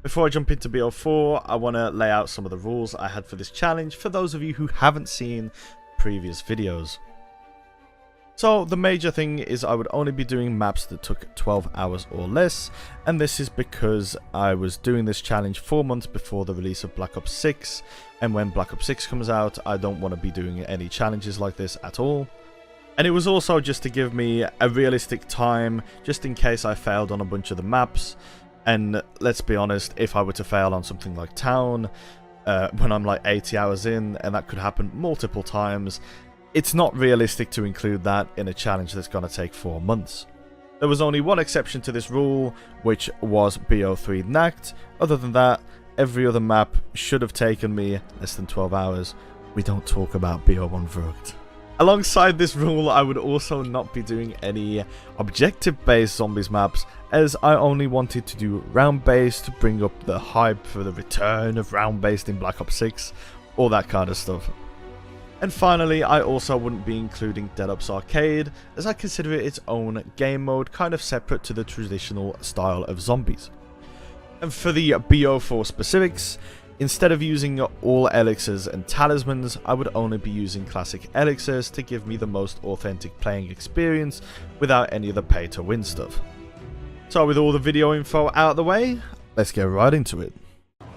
Before I jump into BO4, I want to lay out some of the rules I had for this challenge for those of you who haven't seen previous videos. So the major thing is I would only be doing maps that took 12 hours or less, and this is because I was doing this challenge 4 months before the release of Black Ops 6, and when Black Ops 6 comes out I don't want to be doing any challenges like this at all. And it was also just to give me a realistic time, just in case I failed on a bunch of the maps. And let's be honest, if I were to fail on something like Town, when I'm like 80 hours in, and that could happen multiple times, it's not realistic to include that in a challenge that's going to take 4 months. There was only one exception to this rule, which was BO3 Nacht. Other than that, every other map should have taken me less than 12 hours. We don't talk about BO1 Vergt. Alongside this rule, I would also not be doing any objective-based zombies maps, as I only wanted to do round-based to bring up the hype for the return of round-based in Black Ops 6, all that kind of stuff. And finally, I also wouldn't be including Dead Ops Arcade, as I consider it its own game mode, kind of separate to the traditional style of zombies. And for the BO4 specifics, instead of using all elixirs and talismans, I would only be using classic elixirs to give me the most authentic playing experience without any of the pay to win stuff. So with all the video info out of the way, let's get right into it.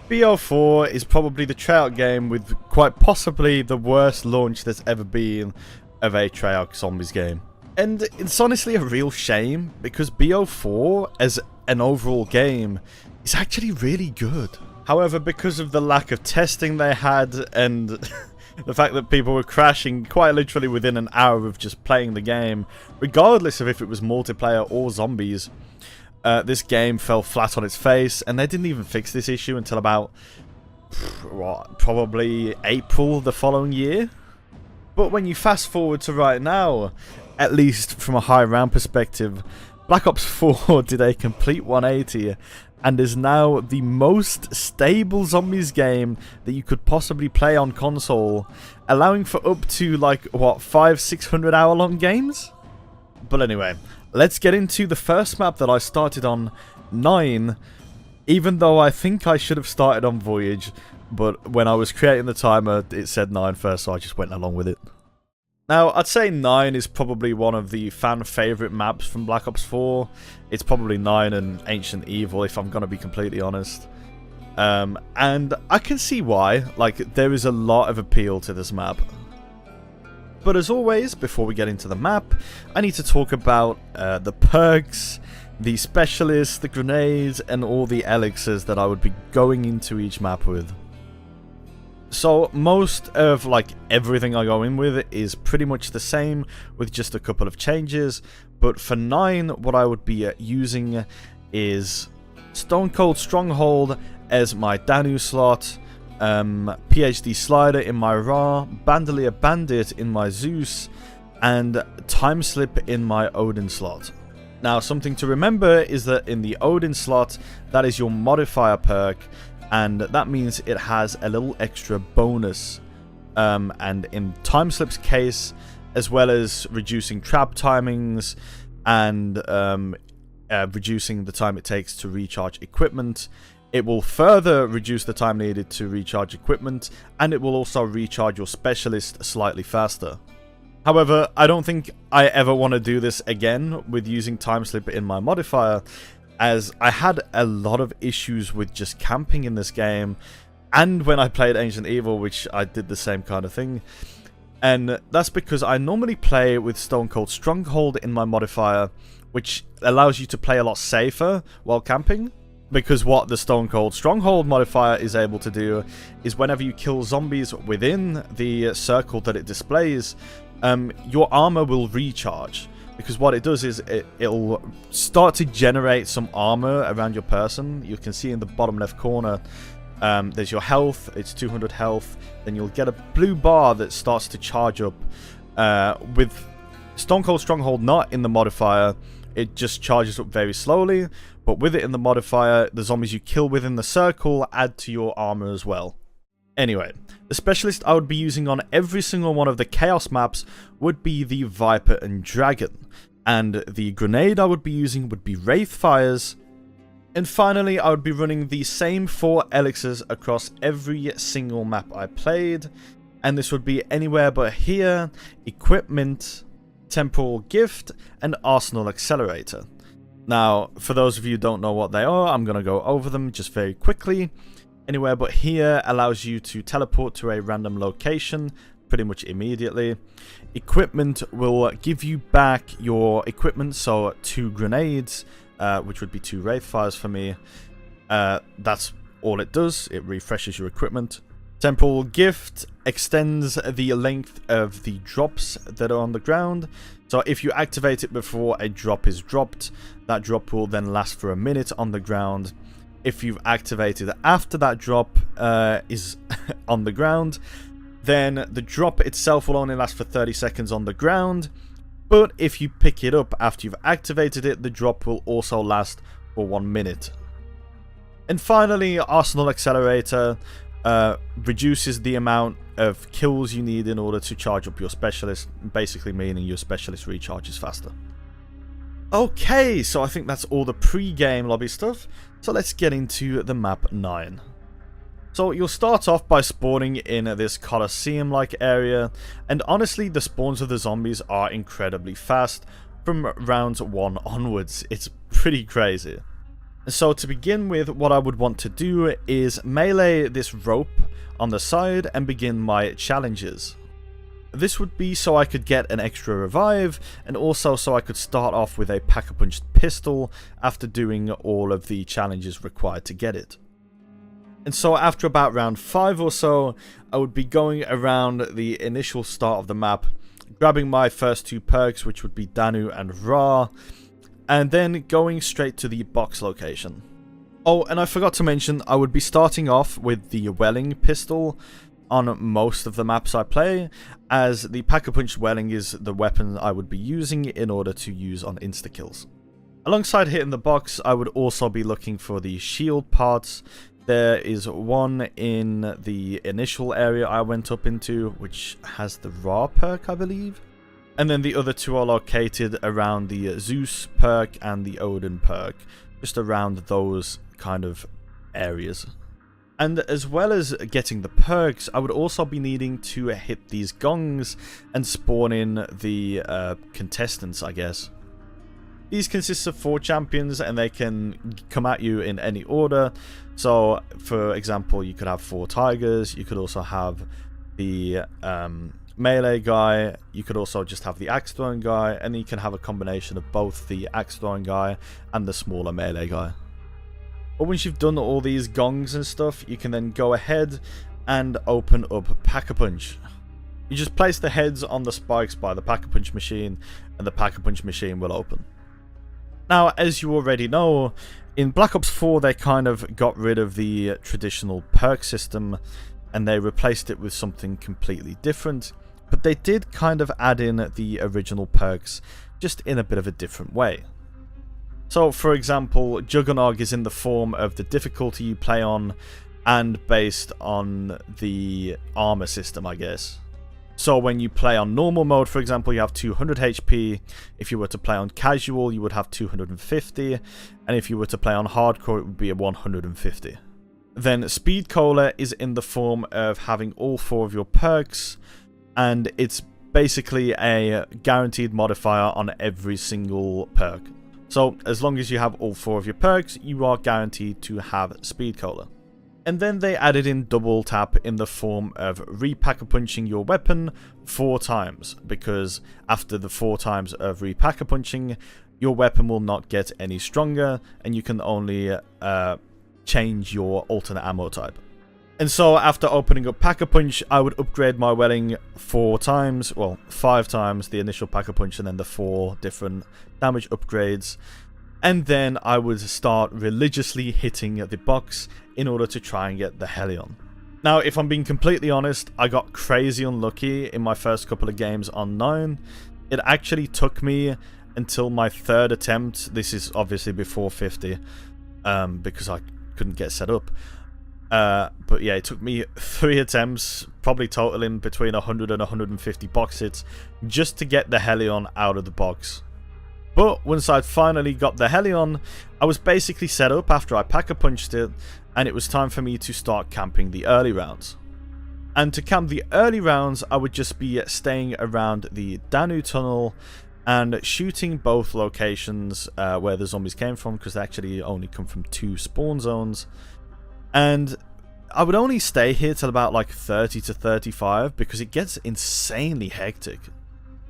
BO4 is probably the Treyarch game with quite possibly the worst launch there's ever been of a Treyarch Zombies game. And it's honestly a real shame, because BO4 as an overall game is actually really good. However, because of the lack of testing they had and the fact that people were crashing quite literally within an hour of just playing the game, regardless of if it was multiplayer or zombies, this game fell flat on its face, and they didn't even fix this issue until about, what, probably April the following year? But when you fast forward to right now, at least from a high round perspective, Black Ops 4 did a complete 180 and is now the most stable zombies game that you could possibly play on console, allowing for up to like, what, 500-600 hour long games? But anyway, let's get into the first map that I started on, 9, even though I think I should have started on Voyage, but when I was creating the timer it said 9 first, so I just went along with it. Now, I'd say 9 is probably one of the fan favourite maps from Black Ops 4. It's probably 9 and Ancient Evil, if I'm going to be completely honest. And I can see why. Like, there is a lot of appeal to this map. But as always, before we get into the map, I need to talk about the perks, the specialists, the grenades, and all the elixirs that I would be going into each map with. So most of like everything I go in with is pretty much the same, with just a couple of changes. But for 9, what I would be using is Stone Cold Stronghold as my Danu slot, PhD Slider in my Ra, Bandolier Bandit in my Zeus, and Time Slip in my Odin slot. Now, something to remember is that in the Odin slot, that is your modifier perk, and that means it has a little extra bonus. And in Time Slip's case, as well as reducing trap timings and reducing the time it takes to recharge equipment, it will further reduce the time needed to recharge equipment, and it will also recharge your specialist slightly faster. However, I don't think I ever want to do this again with using Time Slip in my modifier, as I had a lot of issues with just camping in this game, and when I played Ancient Evil, which I did the same kind of thing. And that's because I normally play with Stone Cold Stronghold in my modifier, which allows you to play a lot safer while camping. Because what the Stone Cold Stronghold modifier is able to do is whenever you kill zombies within the circle that it displays, your armor will recharge. Because what it does is it'll start to generate some armor around your person. You can see in the bottom left corner, there's your health. It's 200 health. Then you'll get a blue bar that starts to charge up. With Stone Cold Stronghold not in the modifier, it just charges up very slowly. But with it in the modifier, the zombies you kill within the circle add to your armor as well. Anyway, the specialist I would be using on every single one of the Chaos maps would be the Viper and Dragon. And the grenade I would be using would be Wraith Fires, And finally, I would be running the same 4 elixirs across every single map I played. And this would be anywhere but here, equipment, temporal gift, and arsenal accelerator. Now, for those of you who don't know what they are, I'm going to go over them just very quickly. Anywhere but here allows you to teleport to a random location pretty much immediately. Equipment will give you back your equipment, so 2 grenades, which would be 2 Wraithfires for me. That's all it does. It refreshes your equipment. Temporal gift extends the length of the drops that are on the ground. So if you activate it before a drop is dropped, that drop will then last for a minute on the ground. If you've activated after that drop is on the ground, then the drop itself will only last for 30 seconds on the ground. But if you pick it up after you've activated it, the drop will also last for 1 minute. And finally, Arsenal Accelerator reduces the amount of kills you need in order to charge up your specialist, basically meaning your specialist recharges faster. Okay, so I think that's all the pre-game lobby stuff, so let's get into the map 9. So you'll start off by spawning in this Colosseum-like area, and honestly the spawns of the zombies are incredibly fast from round 1 onwards. It's pretty crazy. So to begin with, what I would want to do is melee this rope on the side and begin my challenges. This would be so I could get an extra revive, and also so I could start off with a pack-a-punched pistol after doing all of the challenges required to get it. And so after about round 5 or so, I would be going around the initial start of the map, grabbing my first 2 perks, which would be Danu and Ra, and then going straight to the box location. Oh, and I forgot to mention, I would be starting off with the Welling pistol on most of the maps I play, as the Pack-a-Punch Welling is the weapon I would be using in order to use on insta-kills. Alongside hitting the box, I would also be looking for the shield parts. There is one in the initial area I went up into, which has the Ra perk, I believe. And then the other 2 are located around the Zeus perk and the Odin perk, just around those kind of areas. And as well as getting the perks, I would also be needing to hit these gongs and spawn in the contestants, I guess. These consist of 4 champions, and they can come at you in any order. So, for example, you could have 4 tigers, you could also have the melee guy, you could also just have the axe throwing guy, and you can have a combination of both the axe throwing guy and the smaller melee guy. But once you've done all these gongs and stuff, you can then go ahead and open up Pack-a-Punch. You just place the heads on the spikes by the Pack-a-Punch machine, and the Pack-a-Punch machine will open. Now, as you already know, in Black Ops 4 they kind of got rid of the traditional perk system, and they replaced it with something completely different, but they did kind of add in the original perks, just in a bit of a different way. So, for example, Juggernog is in the form of the difficulty you play on, and based on the armor system, I guess. So when you play on normal mode, for example, you have 200 HP. If you were to play on casual, you would have 250. And if you were to play on hardcore, it would be a 150. Then Speed Cola is in the form of having all 4 of your perks, and it's basically a guaranteed modifier on every single perk. So as long as you have all 4 of your perks, you are guaranteed to have Speed Cola. And then they added in double tap in the form of repack-a-punching your weapon 4 times, because after the 4 times of repack-a-punching, your weapon will not get any stronger, and you can only change your alternate ammo type. And so after opening up Pack-a-Punch, I would upgrade my Welling 4 times, well 5 times, the initial Pack-a-Punch and then the 4 different damage upgrades. And then I would start religiously hitting the box in order to try and get the Helion. Now, if I'm being completely honest, I got crazy unlucky in my first couple of games on 9. It actually took me until my 3rd attempt. This is obviously before 50, because I couldn't get set up. But yeah, it took me 3 attempts, probably totaling between 100 and 150 box hits, just to get the Helion out of the box. But once I'd finally got the heli on, I was basically set up after I pack-a-punched it, and it was time for me to start camping the early rounds. And to camp the early rounds, I would just be staying around the Danu tunnel and shooting both locations where the zombies came from, because they actually only come from 2 spawn zones. And I would only stay here till about like 30 to 35 because it gets insanely hectic.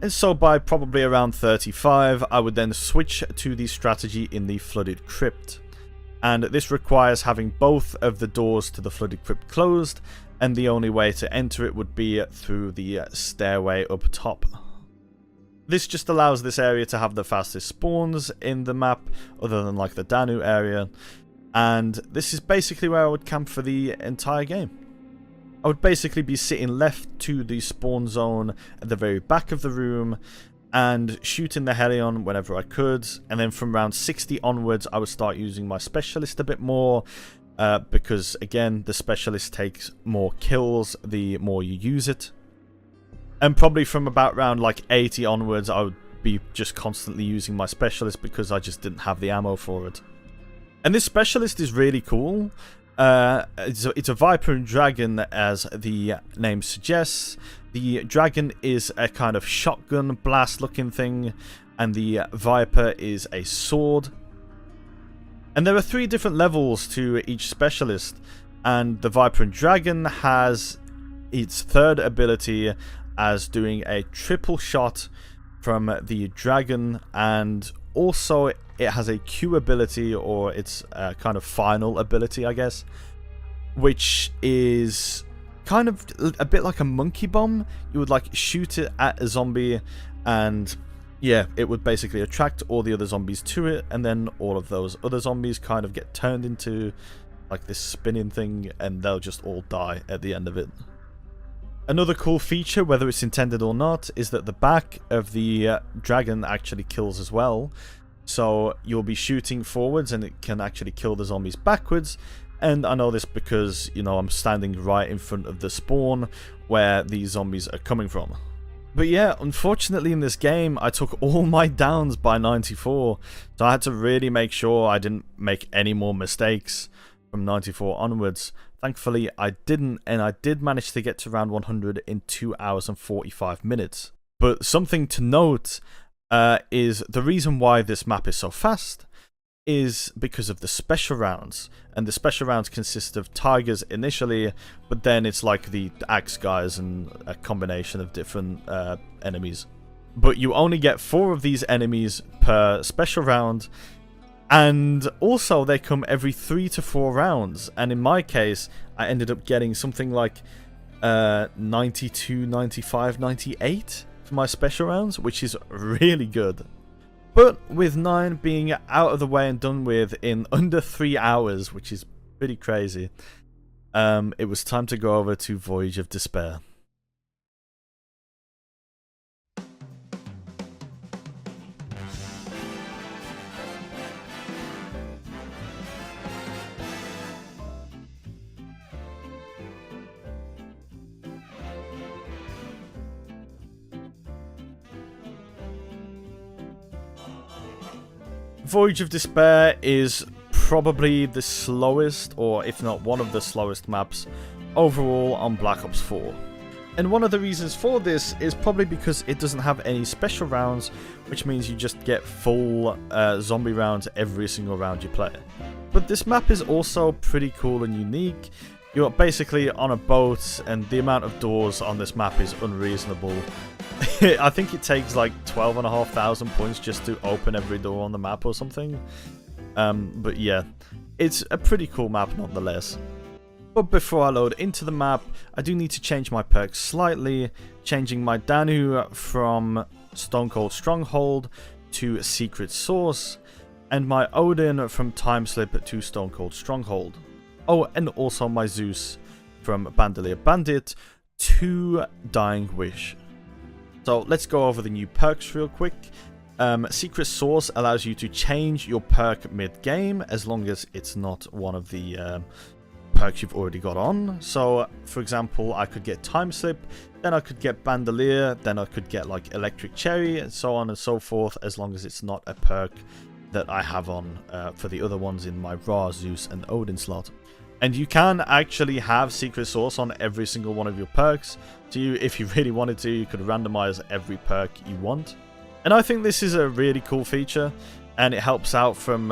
And so by probably around 35, I would then switch to the strategy in the flooded crypt. And this requires having both of the doors to the flooded crypt closed, and the only way to enter it would be through the stairway up top. This just allows this area to have the fastest spawns in the map, other than like the Danu area. And this is basically where I would camp for the entire game. I would basically be sitting left to the spawn zone at the very back of the room and shooting the heli on whenever I could. And then from round 60 onwards, I would start using my specialist a bit more. Because again, the specialist takes more kills the more you use it. And probably from about round like 80 onwards, I would be just constantly using my specialist because I just didn't have the ammo for it. And this specialist is really cool. It's a Viper and Dragon, as the name suggests. The Dragon is a kind of shotgun blast looking thing, and the Viper is a sword. And there are 3 different levels to each specialist, and the Viper and Dragon has its 3rd ability as doing a triple shot from the Dragon, and also it has a Q ability, or its kind of final ability, I guess, which is kind of a bit like a monkey bomb. You would like shoot it at a zombie, and yeah, it would basically attract all the other zombies to it, and then all of those other zombies kind of get turned into like this spinning thing, and they'll just all die at the end of it. Another cool feature, whether it's intended or not, is that the back of the Dragon actually kills as well. So you'll be shooting forwards and it can actually kill the zombies backwards. And I know this because, you know, I'm standing right in front of the spawn where these zombies are coming from. But yeah, unfortunately in this game, I took all my downs by 94. So I had to really make sure I didn't make any more mistakes from 94 onwards. Thankfully, I didn't, and I did manage to get to round 100 in 2 hours and 45 minutes. But something to note is the reason why this map is so fast is because of the special rounds. And the special rounds consist of tigers initially, but then it's like the axe guys and a combination of different enemies. But you only get 4 of these enemies per special round, and also they come every 3 to 4 rounds. And in my case, I ended up getting something like 92, 95, 98 for my special rounds, which is really good. But with 9 being out of the way and done with in under 3 hours, which is pretty crazy, it was time to go over to Voyage of Despair. Voyage of Despair is probably the slowest, or if not one of the slowest maps overall on Black Ops 4. And one of the reasons for this is probably because it doesn't have any special rounds, which means you just get full zombie rounds every single round you play. But this map is also pretty cool and unique. You're basically on a boat, and the amount of doors on this map is unreasonable. I think it takes like 12,500 points just to open every door on the map or something. But yeah, it's a pretty cool map nonetheless. But before I load into the map, I do need to change my perks slightly, changing my Danu from Stone Cold Stronghold to Secret Source, and my Odin from Time Slip to Stone Cold Stronghold. Oh, and also my Zeus from Bandolier Bandit to Dying Wish. So let's go over the new perks real quick. Secret Source allows you to change your perk mid-game as long as it's not one of the perks you've already got on. So, for example, I could get Time Slip, then I could get Bandolier, then I could get like Electric Cherry, and so on and so forth, as long as it's not a perk that I have on for the other ones in my Ra, Zeus, and Odin slot. And you can actually have Secret Source on every single one of your perks. So if you really wanted to, you could randomize every perk you want. And I think this is a really cool feature, and it helps out from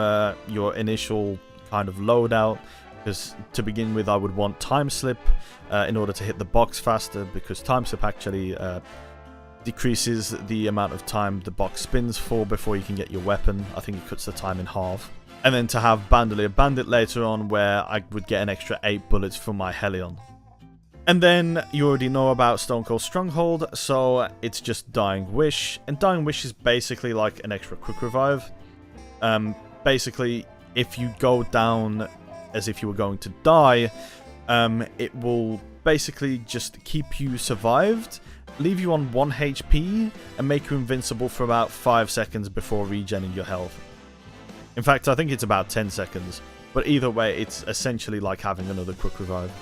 your initial kind of loadout. Because to begin with, I would want Time Slip in order to hit the box faster, because Time Slip actually decreases the amount of time the box spins for before you can get your weapon. I think it cuts the time in half. And then to have Bandolier Bandit later on, where I would get an extra 8 bullets from my Helion. And then you already know about Stone Cold Stronghold, so it's just Dying Wish. And Dying Wish is basically like an extra quick revive. Basically, if you go down as if you were going to die, it will basically just keep you survived, leave you on 1 HP, and make you invincible for about 5 seconds before regenerating your health. In fact, I think it's about 10 seconds, but either way, it's essentially like having another quick revive.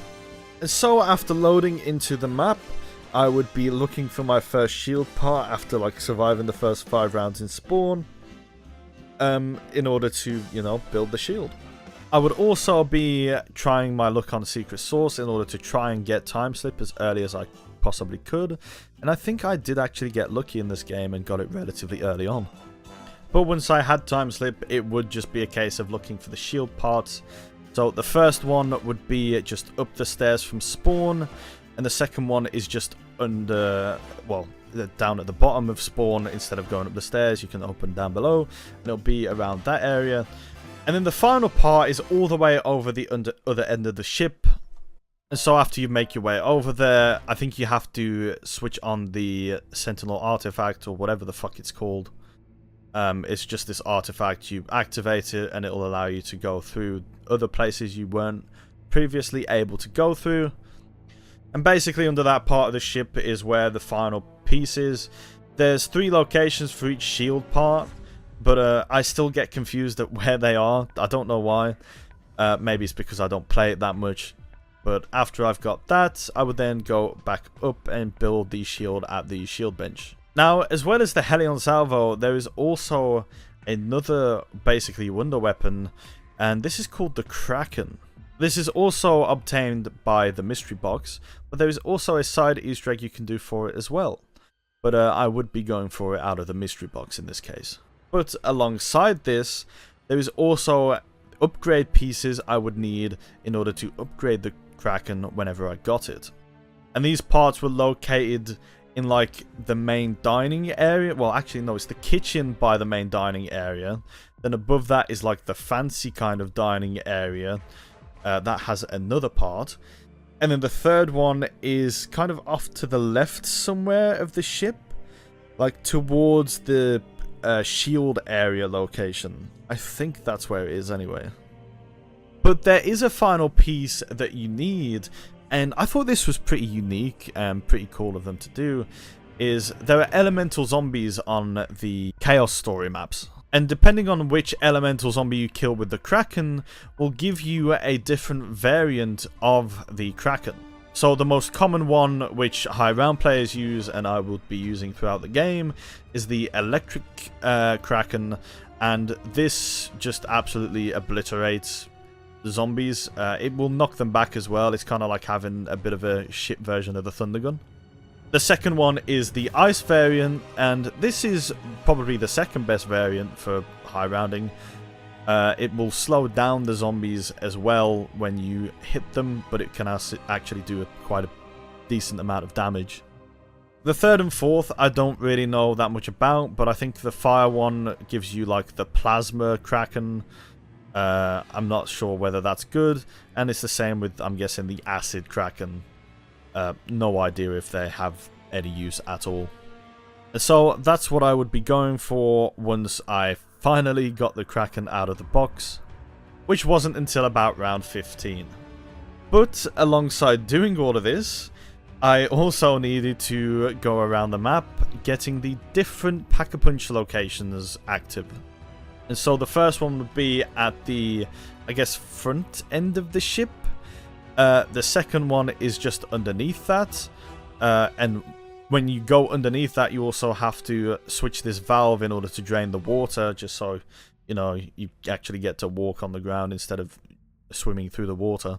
And so after loading into the map, I would be looking for my first shield part after like surviving the first 5 rounds in spawn, in order to, you know, build the shield. I would also be trying my luck on Secret Source in order to try and get Time Slip as early as I possibly could, and I think I did actually get lucky in this game and got it relatively early on. But once I had Time Slip, it would just be a case of looking for the shield parts. So the first one would be just up the stairs from spawn, and the second one is just under, well, down at the bottom of spawn. Instead of going up the stairs, you can open down below, and it'll be around that area. And then the final part is all the way over the other end of the ship. And so after you make your way over there, I think you have to switch on the Sentinel artifact, or whatever the fuck it's called. It's just this artifact. You activate it and it will allow you to go through other places you weren't previously able to go through. And basically under that part of the ship is where the final piece is. There's 3 locations for each shield part, but I still get confused at where they are. I don't know why. Maybe it's because I don't play it that much. But after I've got that, I would then go back up and build the shield at the shield bench. Now, as well as the Helion Salvo, there is also another basically wonder weapon, and this is called the Kraken. This is also obtained by the mystery box, but there is also a side Easter egg you can do for it as well. But I would be going for it out of the mystery box in this case. But alongside this, there is also upgrade pieces I would need in order to upgrade the Kraken whenever I got it. And these parts were located in like the main dining area. Well, actually no, it's the kitchen by the main dining area. Then above that is like the fancy kind of dining area that has another part. And then the third one is kind of off to the left somewhere of the ship, like towards the shield area location. I think that's where it is anyway. But there is a final piece that you need, and I thought this was pretty unique and pretty cool of them to do, is there are elemental zombies on the Chaos story maps. And depending on which elemental zombie you kill with the Kraken, will give you a different variant of the Kraken. So the most common one, which high round players use, and I will be using throughout the game, is the Electric Kraken, and this just absolutely obliterates the zombies. It will knock them back as well. It's kind of like having a bit of a shit version of the Thunder Gun. The second one is the Ice variant, and this is probably the second best variant for high rounding. It will slow down the zombies as well when you hit them, but it can actually do quite a decent amount of damage. The third and fourth I don't really know that much about, but I think the fire one gives you like the Plasma Kraken. I'm not sure whether that's good, and it's the same with, I'm guessing, the Acid Kraken. No idea if they have any use at all. So that's what I would be going for once I finally got the Kraken out of the box, which wasn't until about round 15. But alongside doing all of this, I also needed to go around the map getting the different Pack-a-Punch locations active. And so the first one would be at the, I guess, front end of the ship. The second one is just underneath that, and when you go underneath that, you also have to switch this valve in order to drain the water, just so you know you actually get to walk on the ground instead of swimming through the water.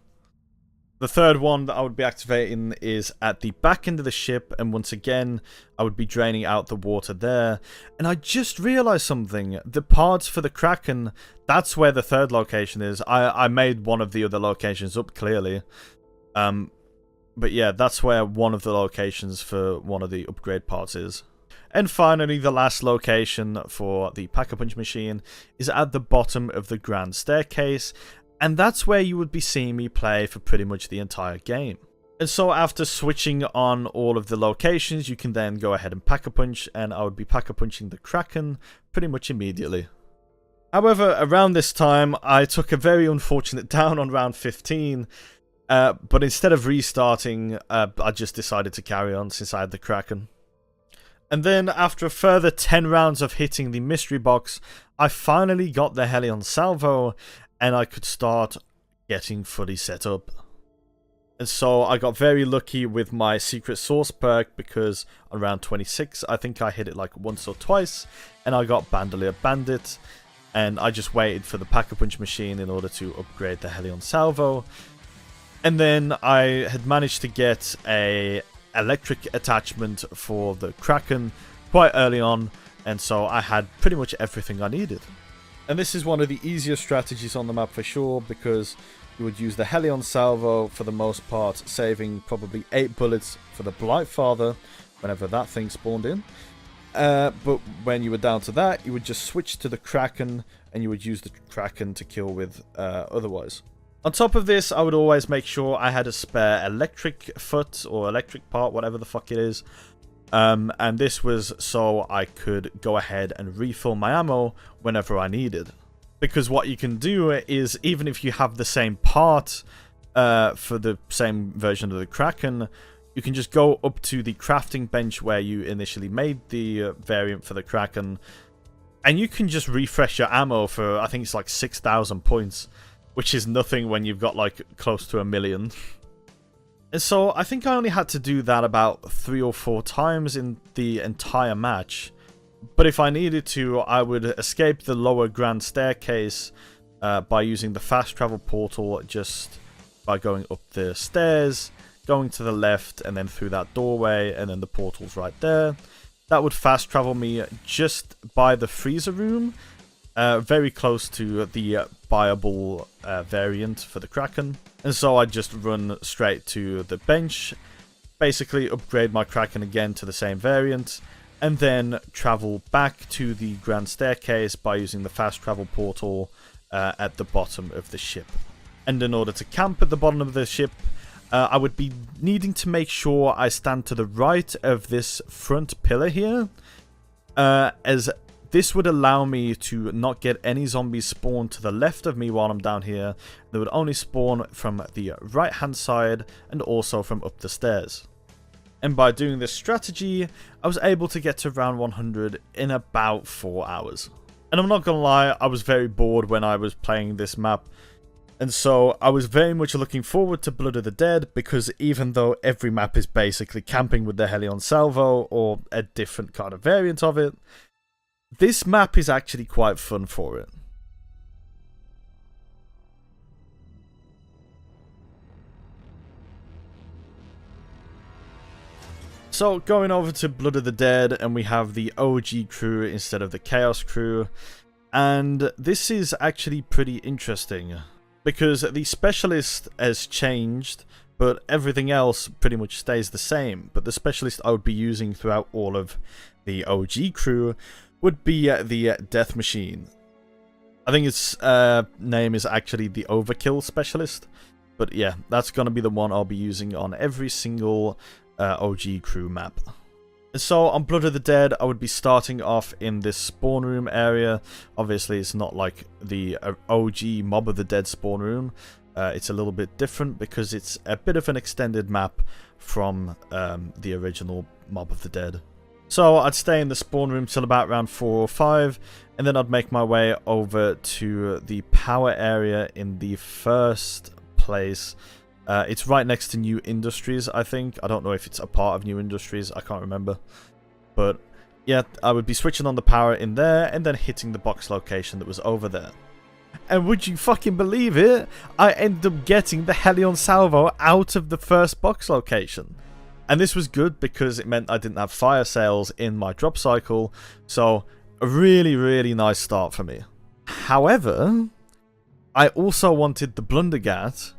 The third one that I would be activating is at the back end of the ship, and once again I would be draining out the water there. And I just realized something. The parts for the Kraken, that's where the third location is. I made one of the other locations up clearly. But yeah, that's where one of the locations for one of the upgrade parts is. And finally, the last location for the Pack-a-Punch machine is at the bottom of the grand staircase. And that's where you would be seeing me play for pretty much the entire game. And so after switching on all of the locations, you can then go ahead and Pack-a-Punch, and I would be Pack-a-Punching the Kraken pretty much immediately. However, around this time, I took a very unfortunate down on round 15, but instead of restarting, I just decided to carry on since I had the Kraken. And then after a further 10 rounds of hitting the mystery box, I finally got the Helion Salvo, and I could start getting fully set up. And so I got very lucky with my secret source perk, because on round 26 I think I hit it like once or twice, and I got Bandolier Bandit, and I just waited for the Pack-a-Punch machine in order to upgrade the Helion Salvo. And then I had managed to get a electric attachment for the Kraken quite early on, and so I had pretty much everything I needed. And this is one of the easier strategies on the map for sure, because you would use the Helion Salvo for the most part, saving probably 8 bullets for the Blightfather whenever that thing spawned in. But when you were down to that, you would just switch to the Kraken, and you would use the Kraken to kill with otherwise. On top of this, I would always make sure I had a spare electric foot or electric part, whatever the fuck it is. And this was so I could go ahead and refill my ammo whenever I needed. Because what you can do is, even if you have the same part for the same version of the Kraken, you can just go up to the crafting bench where you initially made the variant for the Kraken, and you can just refresh your ammo for, I think it's like 6,000 points, which is nothing when you've got like close to 1 million. And so I think I only had to do that about 3 or 4 times in the entire match. But if I needed to, I would escape the lower grand staircase by using the fast travel portal, just by going up the stairs, going to the left, and then through that doorway, and then the portal's right there. That would fast travel me just by the freezer room, very close to the buyable variant for the Kraken. And so I'd just run straight to the bench, basically upgrade my Kraken again to the same variant, and then travel back to the grand staircase by using the fast travel portal at the bottom of the ship. And in order to camp at the bottom of the ship, I would be needing to make sure I stand to the right of this front pillar here, as this would allow me to not get any zombies spawn to the left of me while I'm down here. They would only spawn from the right hand side and also from up the stairs. And by doing this strategy, I was able to get to round 100 in about 4 hours. And I'm not gonna lie, I was very bored when I was playing this map. And so I was very much looking forward to Blood of the Dead, because even though every map is basically camping with the Helion Salvo or a different kind of variant of it, this map is actually quite fun for it. So going over to Blood of the Dead, and we have the OG crew instead of the Chaos crew, and this is actually pretty interesting, because the specialist has changed, but everything else pretty much stays the same. But the specialist I would be using throughout all of the OG crew would be the Death Machine. I think its name is actually the Overkill Specialist, but yeah, that's going to be the one I'll be using on every single OG crew map. And so on Blood of the Dead, I would be starting off in this spawn room area. Obviously, it's not like the OG Mob of the Dead spawn room. It's a little bit different because it's a bit of an extended map from the original Mob of the Dead. So I'd stay in the spawn room till about round 4 or 5, and then I'd make my way over to the power area in the first place, It's right next to New Industries, I think. I don't know if it's a part of New Industries. I can't remember. But yeah, I would be switching on the power in there and then hitting the box location that was over there. And would you fucking believe it? I ended up getting the Helion Salvo out of the first box location. And this was good because it meant I didn't have fire sales in my drop cycle. So a really, really nice start for me. However, I also wanted the Blundergat,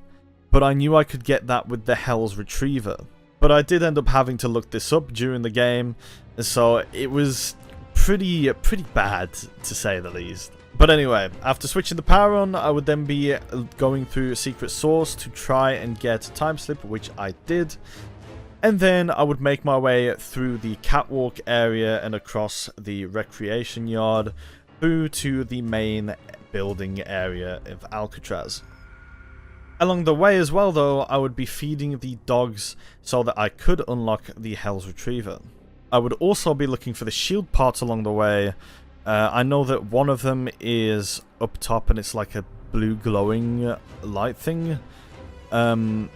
but I knew I could get that with the Hell's Retriever. But I did end up having to look this up during the game, so it was pretty bad, to say the least. But anyway, after switching the power on, I would then be going through a secret source to try and get a time slip, which I did. And then I would make my way through the catwalk area and across the recreation yard through to the main building area of Alcatraz. Along the way as well though, I would be feeding the dogs so that I could unlock the Hell's Retriever. I would also be looking for the shield parts along the way. I know that one of them is up top and it's like a blue glowing light thing. The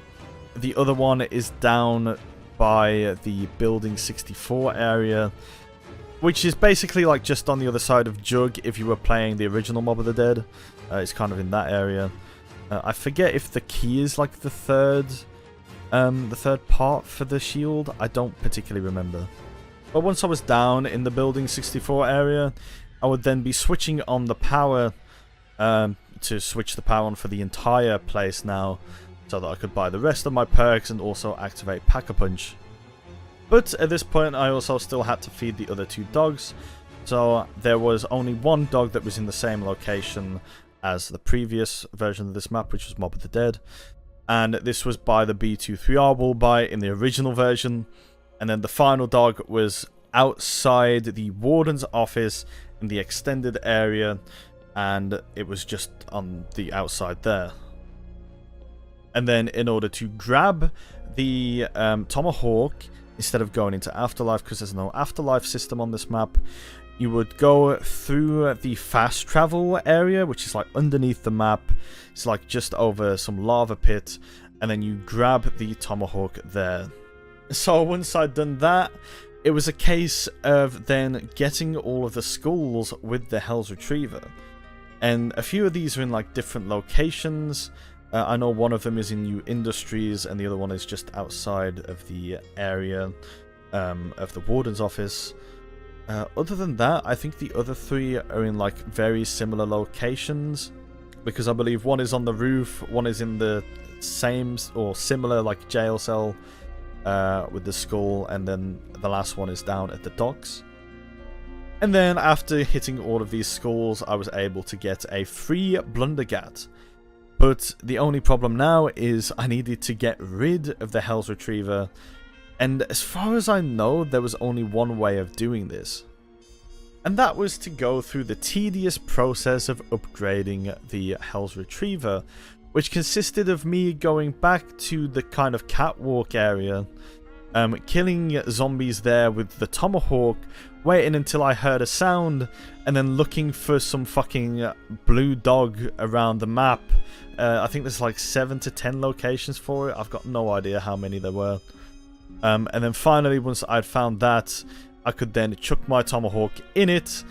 other one is down by the building 64 area, which is basically like just on the other side of Jug if you were playing the original Mob of the Dead. It's kind of in that area. I forget if the key is like the third part for the shield. I don't particularly remember. But once I was down in the building 64 area, I would then be switching on the power to switch the power on for the entire place now, so that I could buy the rest of my perks and also activate Pack-a-Punch. But at this point I also still had to feed the other two dogs, so there was only one dog that was in the same location as the previous version of this map, which was Mob of the Dead. And this was by the B23R wall buy in the original version. And then the final dog was outside the warden's office in the extended area, and it was just on the outside there. And then in order to grab the Tomahawk, instead of going into Afterlife, because there's no Afterlife system on this map, you would go through the fast travel area, which is like underneath the map. It's like just over some lava pit, and then you grab the Tomahawk there. So once I'd done that, it was a case of then getting all of the skulls with the Hell's Retriever. And a few of these are in like different locations. I know one of them is in New Industries, and the other one is just outside of the area of the warden's office. Other than that, I think the other three are in like very similar locations, because I believe one is on the roof, one is in the same or similar like jail cell with the skull, and then the last one is down at the docks. And then after hitting all of these skulls, I was able to get a free Blundergat. But the only problem now is I needed to get rid of the Hell's Retriever, and as far as I know, there was only one way of doing this. And that was to go through the tedious process of upgrading the Hell's Retriever, which consisted of me going back to the kind of catwalk area, killing zombies there with the Tomahawk, waiting until I heard a sound, and then looking for some fucking blue dog around the map. I think there's like 7 to 10 locations for it. I've got no idea how many there were. And then finally, once I'd found that, I could then chuck my Tomahawk in it,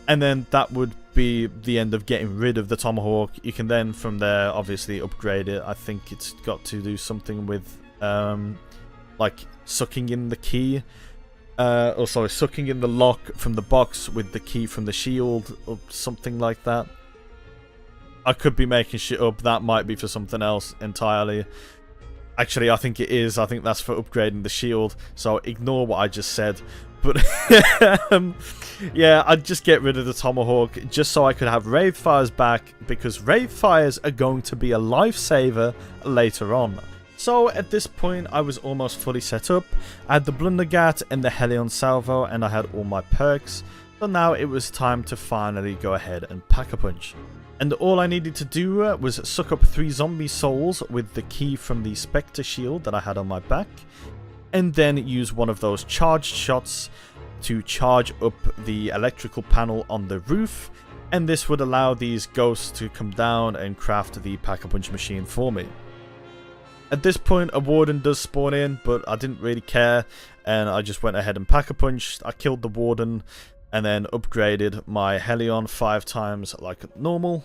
and then that would be the end of getting rid of the Tomahawk. You can then from there obviously upgrade it. I think it's got to do something with like sucking in the key, or sorry, sucking in the lock from the box with the key from the shield, or something like that. I could be making shit up. That might be for something else entirely. Actually, I think it is. I think that's for upgrading the shield, so ignore what I just said. But yeah, I'd just get rid of the Tomahawk just so I could have Wraithfires back, because Wraithfires are going to be a lifesaver later on. So at this point, I was almost fully set up. I had the Blundergat and the Helion Salvo, and I had all my perks. So now it was time to finally go ahead and Pack-a-Punch. And all I needed to do was suck up 3 zombie souls with the key from the Spectre shield that I had on my back, and then use one of those charged shots to charge up the electrical panel on the roof, and this would allow these ghosts to come down and craft the Pack-a-Punch machine for me. At this point, a warden does spawn in, but I didn't really care, and I just went ahead and pack-a-punched. I killed the warden, and then upgraded my Helion 5 times like normal.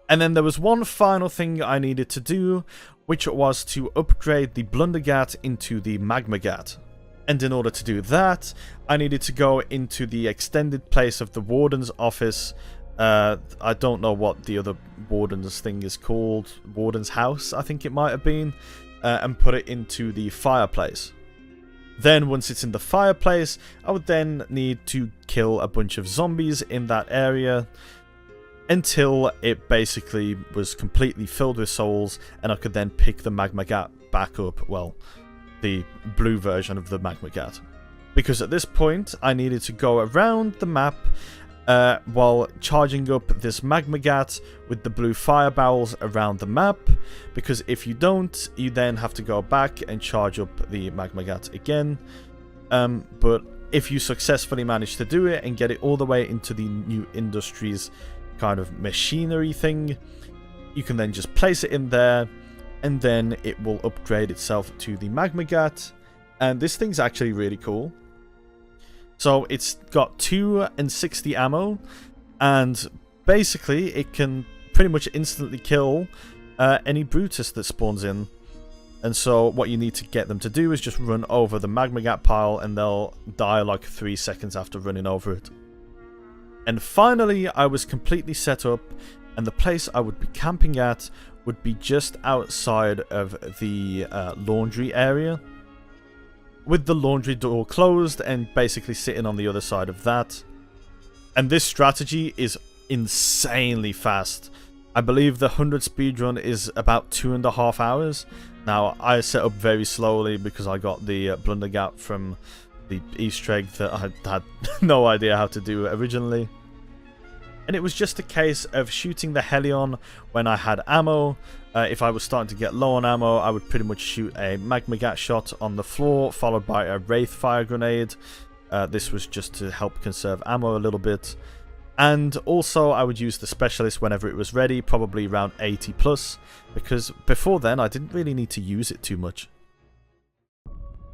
And then there was one final thing I needed to do, which was to upgrade the Blundergat into the Magmagat. And in order to do that, I needed to go into the extended place of the warden's office. I don't know what the other warden's thing is called. Warden's house, I think it might have been. And put it into the fireplace. Then once it's in the fireplace, I would then need to kill a bunch of zombies in that area until it basically was completely filled with souls, and I could then pick the Magmagat back up. Well, the blue version of the Magmagat. Because at this point, I needed to go around the map while charging up this Magmagat with the blue fire barrels around the map, because if you don't, you then have to go back and charge up the Magmagat again. But if you successfully manage to do it and get it all the way into the new industries kind of machinery thing, you can then just place it in there, and then it will upgrade itself to the Magmagat. And this thing's actually really cool. So it's got 260 ammo, and basically it can pretty much instantly kill any Brutus that spawns in. And so what you need to get them to do is just run over the Magmagat pile, and they'll die like 3 seconds after running over it. And finally, I was completely set up, and the place I would be camping at would be just outside of the laundry area, with the laundry door closed and basically sitting on the other side of that. And this strategy is insanely fast. I believe the 100 speedrun is about 2.5 hours. Now, I set up very slowly because I got the Blundergat from the Easter egg that I had no idea how to do originally. And it was just a case of shooting the Helion when I had ammo. If I was starting to get low on ammo, I would pretty much shoot a Magmagat shot on the floor, followed by a Wraith fire grenade. This was just to help conserve ammo a little bit. And also, I would use the Specialist whenever it was ready, probably around 80 plus, because before then, I didn't really need to use it too much.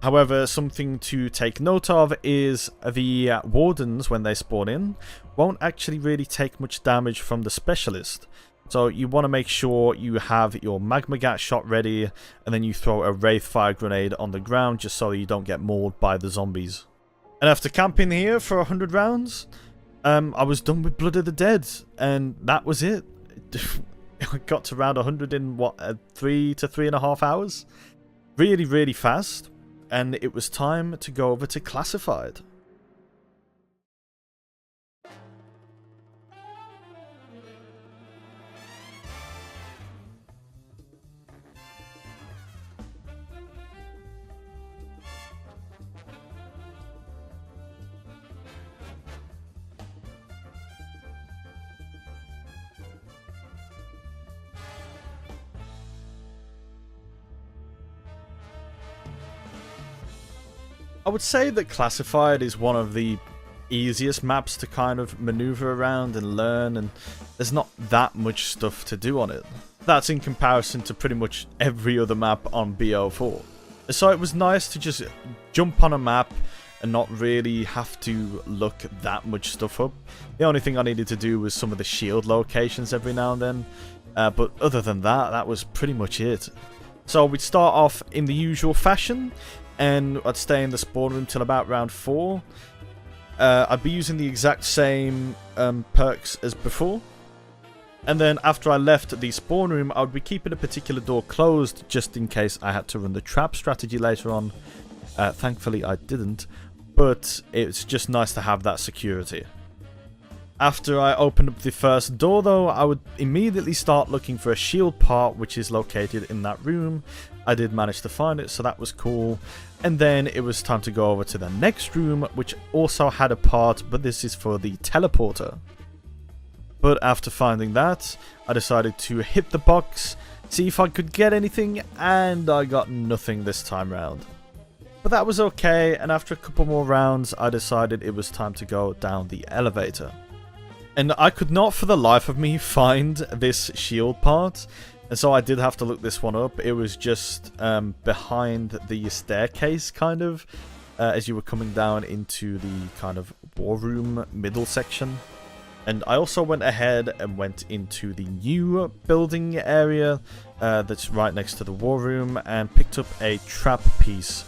However, something to take note of is the Wardens, when they spawn in, won't actually really take much damage from the Specialist. So you want to make sure you have your Magmagat shot ready, and then you throw a Wraith fire grenade on the ground just so you don't get mauled by the zombies. And after camping here for 100 rounds, I was done with Blood of the Dead, and that was it. I got to round 100 in, what, 3 to 3.5 hours? Really, really fast. And it was time to go over to Classified. I would say that Classified is one of the easiest maps to kind of maneuver around and learn, and there's not that much stuff to do on it. That's in comparison to pretty much every other map on BO4. So it was nice to just jump on a map and not really have to look that much stuff up. The only thing I needed to do was some of the shield locations every now and then, but other than that, that was pretty much it. So we'd start off in the usual fashion, and I'd stay in the spawn room till about round 4. I'd be using the exact same perks as before. And then after I left the spawn room, I would be keeping a particular door closed just in case I had to run the trap strategy later on. Thankfully I didn't, but it's just nice to have that security. After I opened up the first door though, I would immediately start looking for a shield part which is located in that room. I did manage to find it, so that was cool. And then it was time to go over to the next room, which also had a part, but this is for the teleporter. But after finding that, I decided to hit the box, see if I could get anything, and I got nothing this time round. But that was okay, and after a couple more rounds, I decided it was time to go down the elevator. And I could not for the life of me find this shield part. And so I did have to look this one up. It was just behind the staircase, kind of, as you were coming down into the kind of war room middle section. And I also went ahead and went into the new building area that's right next to the war room and picked up a trap piece.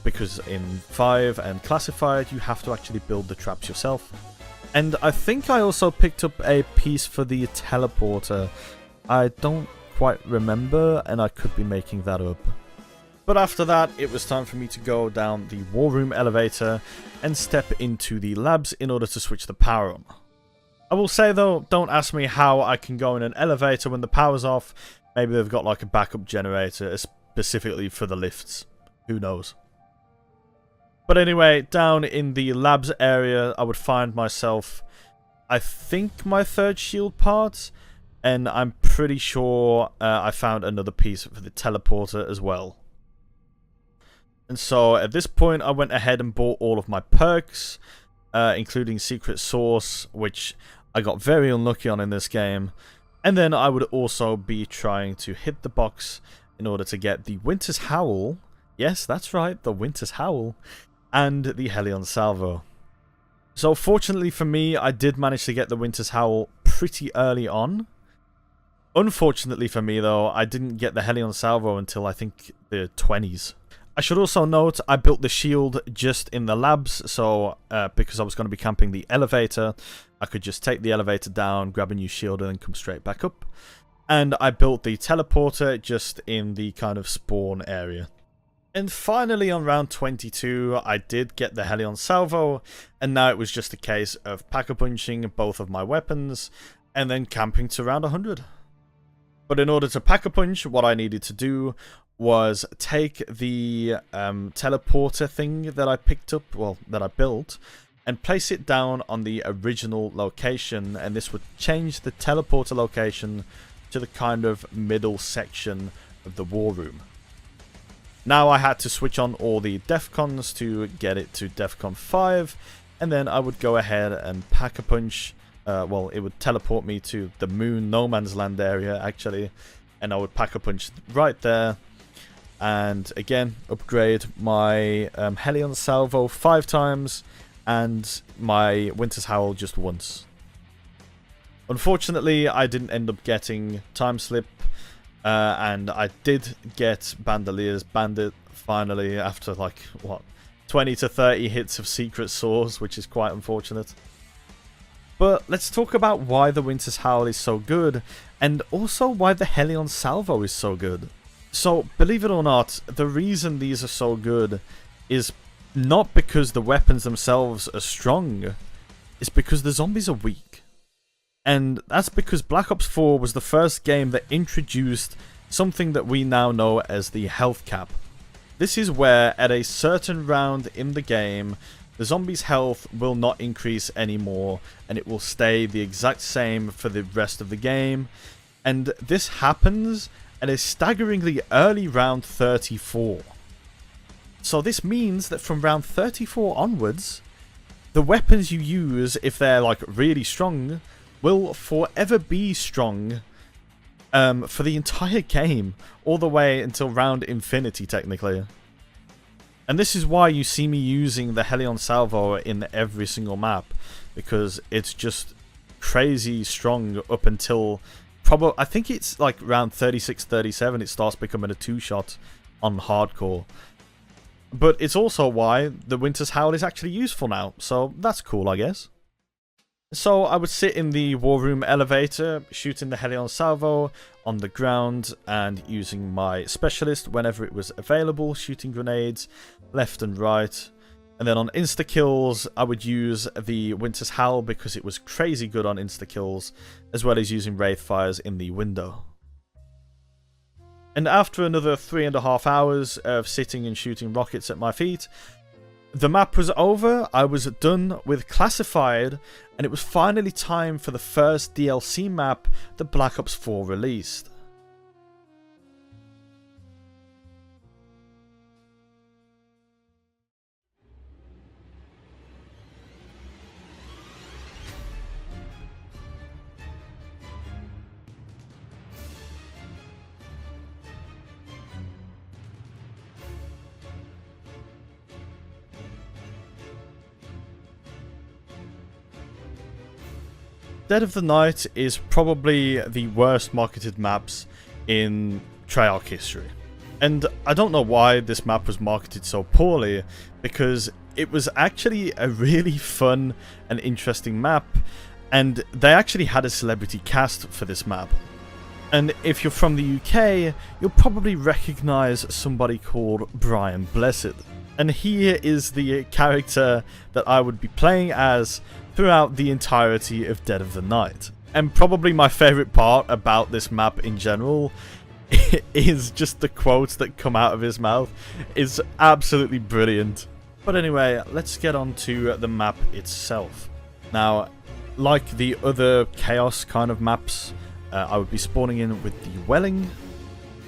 Because in 5 and Classified, you have to actually build the traps yourself. And I think I also picked up a piece for the teleporter. I don't quite remember, and I could be making that up. But after that, it was time for me to go down the war room elevator and step into the labs in order to switch the power on. I will say though, don't ask me how I can go in an elevator when the power's off. Maybe they've got like a backup generator specifically for the lifts. Who knows? But anyway, down in the labs area, I would find myself, I think, my 3rd shield part. And I'm pretty sure I found another piece for the teleporter as well. And so at this point, I went ahead and bought all of my perks, including Secret Source, which I got very unlucky on in this game. And then I would also be trying to hit the box in order to get the Winter's Howl. Yes, that's right, the Winter's Howl. And the Helion Salvo. So fortunately for me, I did manage to get the Winter's Howl pretty early on. Unfortunately for me, though, I didn't get the Helion Salvo until I think the 20s. I should also note, I built the shield just in the labs, so because I was going to be camping the elevator, I could just take the elevator down, grab a new shield, and then come straight back up. And I built the teleporter just in the kind of spawn area. And finally, on round 22, I did get the Helion Salvo, and now it was just a case of pack-a-punching both of my weapons, and then camping to round 100. But in order to pack-a-punch, what I needed to do was take the teleporter thing that I picked up, well, that I built, and place it down on the original location, and this would change the teleporter location to the kind of middle section of the war room. Now I had to switch on all the defcons to get it to defcon 5, and then I would go ahead and pack-a-punch. Well, it would teleport me to the moon no man's land area, actually, and I would pack-a-punch right there, and again, upgrade my Helion Salvo 5 times, and my Winter's Howl just once. Unfortunately, I didn't end up getting Time Slip, and I did get Bandelier's Bandit finally after like, what, 20 to 30 hits of Secret Source, which is quite unfortunate. But let's talk about why the Winter's Howl is so good, and also why the Helion Salvo is so good. So, believe it or not, the reason these are so good is not because the weapons themselves are strong, it's because the zombies are weak. And that's because Black Ops 4 was the first game that introduced something that we now know as the health cap. This is where, at a certain round in the game, the zombies' health will not increase anymore, and it will stay the exact same for the rest of the game. And this happens at a staggeringly early round 34. So this means that from round 34 onwards, the weapons you use, if they're like really strong, will forever be strong for the entire game, all the way until round infinity, technically. And this is why you see me using the Helion Salvo in every single map, because it's just crazy strong up until probably, I think it's like round 36, 37, it starts becoming a 2-shot on hardcore. But it's also why the Winter's Howl is actually useful now, so that's cool, I guess. So I would sit in the war room elevator, shooting the Helion Salvo on the ground and using my specialist whenever it was available, shooting grenades left and right. And then on insta-kills, I would use the Winter's Howl because it was crazy good on insta-kills, as well as using Wraith Fires in the window. And after another 3.5 hours of sitting and shooting rockets at my feet, the map was over, I was done with Classified, and it was finally time for the first DLC map that Black Ops 4 released. Dead of the Night is probably the worst marketed maps in Treyarch history. And I don't know why this map was marketed so poorly, because it was actually a really fun and interesting map, and they actually had a celebrity cast for this map. And if you're from the UK, you'll probably recognise somebody called Brian Blessed. And he is the character that I would be playing as throughout the entirety of Dead of the Night. And probably my favourite part about this map in general is just the quotes that come out of his mouth. It's absolutely brilliant. But anyway, let's get on to the map itself. Now, like the other Chaos kind of maps, I would be spawning in with the Welling.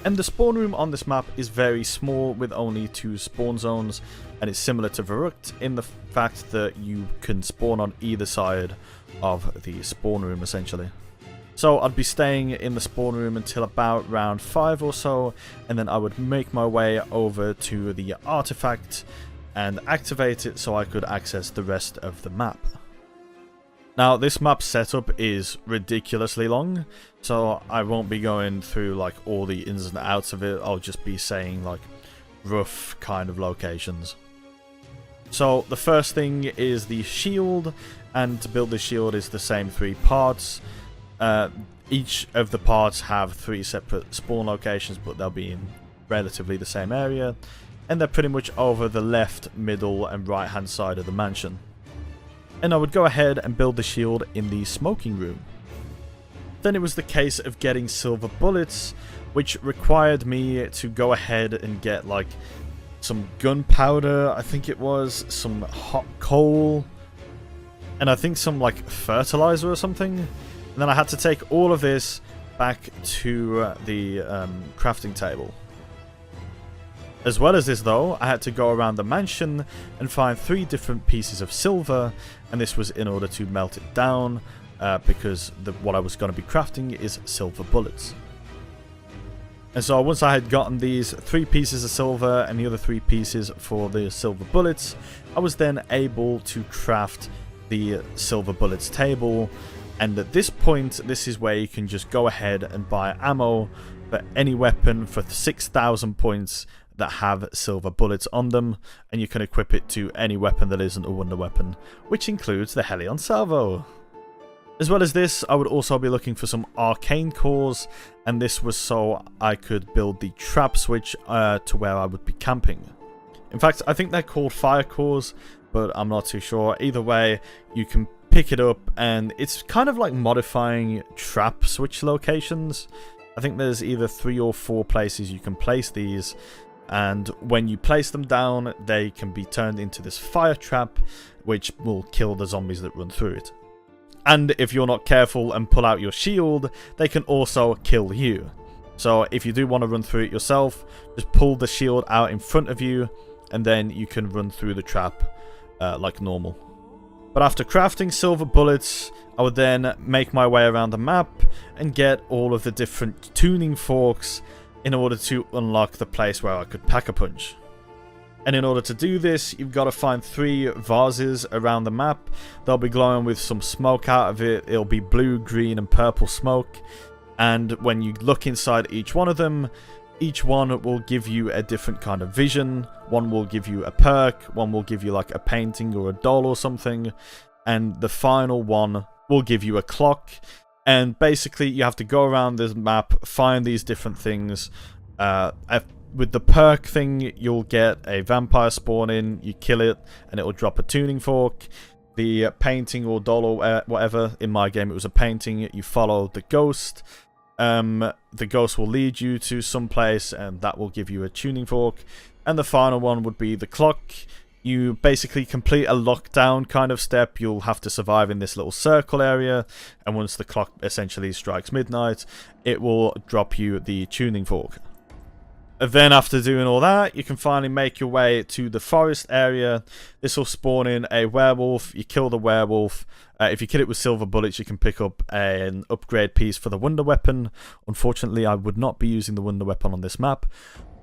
And the spawn room on this map is very small with only 2 spawn zones, and it's similar to Verrucht in the fact that you can spawn on either side of the spawn room essentially. So I'd be staying in the spawn room until about round 5 or so, and then I would make my way over to the artifact and activate it so I could access the rest of the map. Now, this map setup is ridiculously long, so I won't be going through like all the ins and outs of it. I'll just be saying like rough kind of locations. So the first thing is the shield, and to build the shield is the same 3 parts. Each of the parts have 3 separate spawn locations, but they'll be in relatively the same area, and they're pretty much over the left, middle and right hand side of the mansion. And I would go ahead and build the shield in the smoking room. Then it was the case of getting silver bullets, which required me to go ahead and get like some gunpowder, I think it was, some hot coal, and I think some like fertilizer or something. And then I had to take all of this back to the crafting table. As well as this though, I had to go around the mansion and find 3 different pieces of silver, and this was in order to melt it down, because what I was going to be crafting is silver bullets. And so once I had gotten these 3 pieces of silver and the other 3 pieces for the silver bullets, I was then able to craft the silver bullets table. And at this point, this is where you can just go ahead and buy ammo for any weapon for 6,000 points that have silver bullets on them, and you can equip it to any weapon that isn't a wonder weapon, which includes the Helion Salvo. As well as this, I would also be looking for some arcane cores, and this was so I could build the trap switch to where I would be camping. In fact, I think they're called fire cores, but I'm not too sure. Either way, you can pick it up, and it's kind of like modifying trap switch locations. I think there's either 3 or 4 places you can place these, and when you place them down, they can be turned into this fire trap, which will kill the zombies that run through it. And if you're not careful and pull out your shield, they can also kill you. So if you do want to run through it yourself, just pull the shield out in front of you, and then you can run through the trap like normal. But after crafting silver bullets, I would then make my way around the map and get all of the different tuning forks in order to unlock the place where I could pack-a-punch. And in order to do this, you've got to find 3 vases around the map. They'll be glowing with some smoke out of it. It'll be blue, green and purple smoke. And when you look inside each one of them, each one will give you a different kind of vision. One will give you a perk, one will give you like a painting or a doll or something, and the final one will give you a clock. And basically you have to go around this map, find these different things. With the perk thing, you'll get a vampire spawn in, you kill it, and it will drop a tuning fork. The painting or doll or whatever, in my game it was a painting, you follow the ghost. The ghost will lead you to some place, and that will give you a tuning fork. And the final one would be the clock. You basically complete a lockdown kind of step. You'll have to survive in this little circle area, and once the clock essentially strikes midnight, it will drop you the tuning fork. Then after doing all that, you can finally make your way to the forest area. This will spawn in a werewolf. You kill the werewolf. If you kill it with silver bullets, you can pick up an upgrade piece for the wonder weapon. Unfortunately, I would not be using the wonder weapon on this map,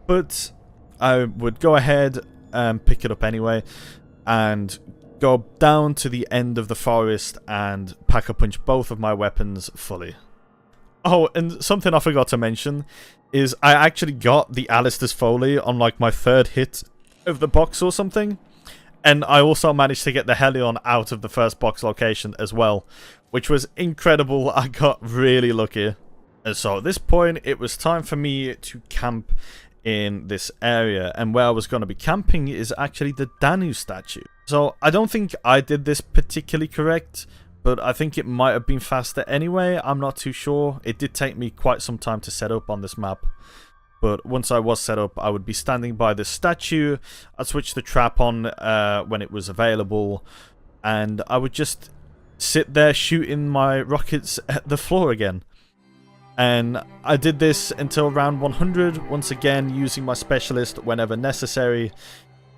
but I would go ahead and pick it up anyway and go down to the end of the forest and pack-a-punch both of my weapons fully. Oh, and something I forgot to mention is I actually got the Alistair's Foley on like my 3rd hit of the box or something. And I also managed to get the Helion out of the first box location as well, which was incredible. I got really lucky. And so at this point, it was time for me to camp in this area. And where I was going to be camping is actually the Danu statue. So I don't think I did this particularly correct, but I think it might have been faster anyway. I'm not too sure. It did take me quite some time to set up on this map. But once I was set up, I would be standing by this statue. I'd switch the trap on when it was available. And I would just sit there shooting my rockets at the floor again. And I did this until round 100. Once again, using my specialist whenever necessary.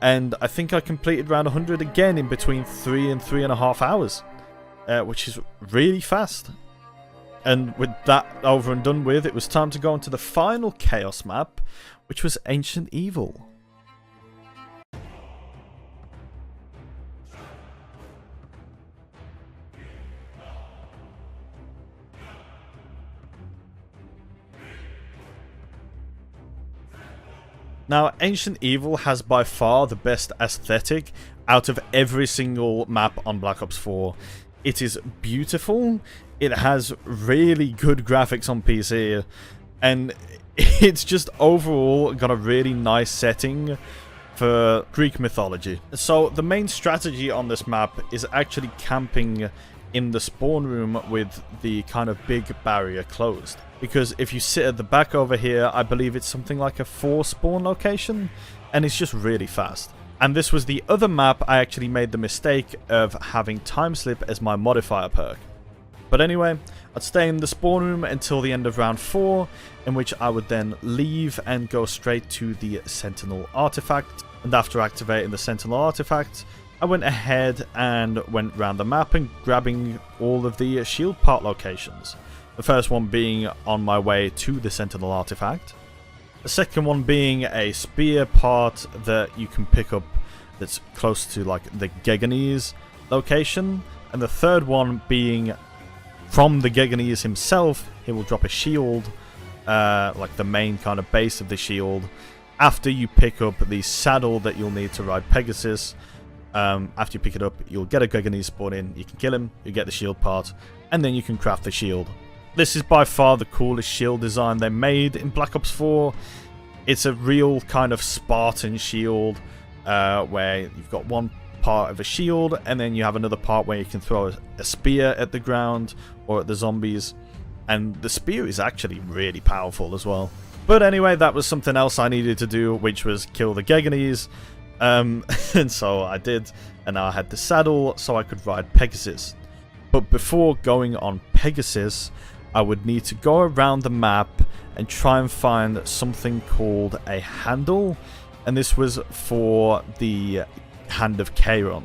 And I think I completed round 100 again in between 3 and 3.5 hours. Which is really fast. And with that over and done with, it was time to go into the final Chaos map, which was Ancient Evil. Now, Ancient Evil has by far the best aesthetic out of every single map on Black Ops 4. It is beautiful, it has really good graphics on PC, and it's just overall got a really nice setting for Greek mythology. So the main strategy on this map is actually camping in the spawn room with the kind of big barrier closed. Because if you sit at the back over here, I believe it's something like a 4 spawn location, and it's just really fast. And this was the other map I actually made the mistake of having Time Slip as my modifier perk. But anyway, I'd stay in the spawn room until the end of round 4, in which I would then leave and go straight to the Sentinel artifact. And after activating the Sentinel artifact, I went ahead and went around the map and grabbing all of the shield part locations. The first one being on my way to the Sentinel artifact. The second one being a spear part that you can pick up that's close to like the Geganese location. And the third one being from the Geganese himself, he will drop a shield, like the main kind of base of the shield, after you pick up the saddle that you'll need to ride Pegasus. After you pick it up, you'll get a Geganese spawn in, you can kill him, you get the shield part, and then you can craft the shield. This is by far the coolest shield design they made in Black Ops 4. It's a real kind of Spartan shield, where you've got one part of a shield, and then you have another part where you can throw a spear at the ground or at the zombies. And the spear is actually really powerful as well. But anyway, that was something else I needed to do, which was kill the Geganese. And so I did, and now I had the saddle so I could ride Pegasus. But before going on Pegasus, I would need to go around the map and try and find something called a handle. And this was for the Hand of Charon.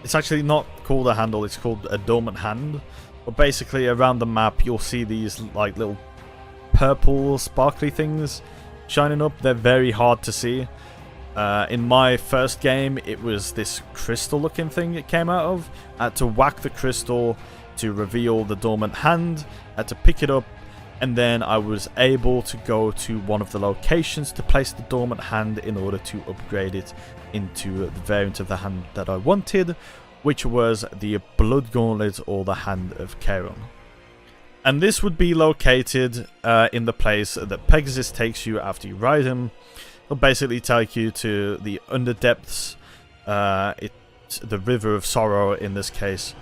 It's actually not called a handle, it's called a dormant hand. But basically around the map you'll see these like little purple sparkly things shining up. They're very hard to see. In my first game it was this crystal looking thing it came out of. I had to whack the crystal to reveal the dormant hand. I had to pick it up, and then I was able to go to one of the locations to place the dormant hand in order to upgrade it into the variant of the hand that I wanted, which was the Blood Gauntlet or the Hand of Charon. And this would be located in the place that Pegasus takes you after you ride him. He'll basically take you to the Underdepths, it's the River of Sorrow in this case.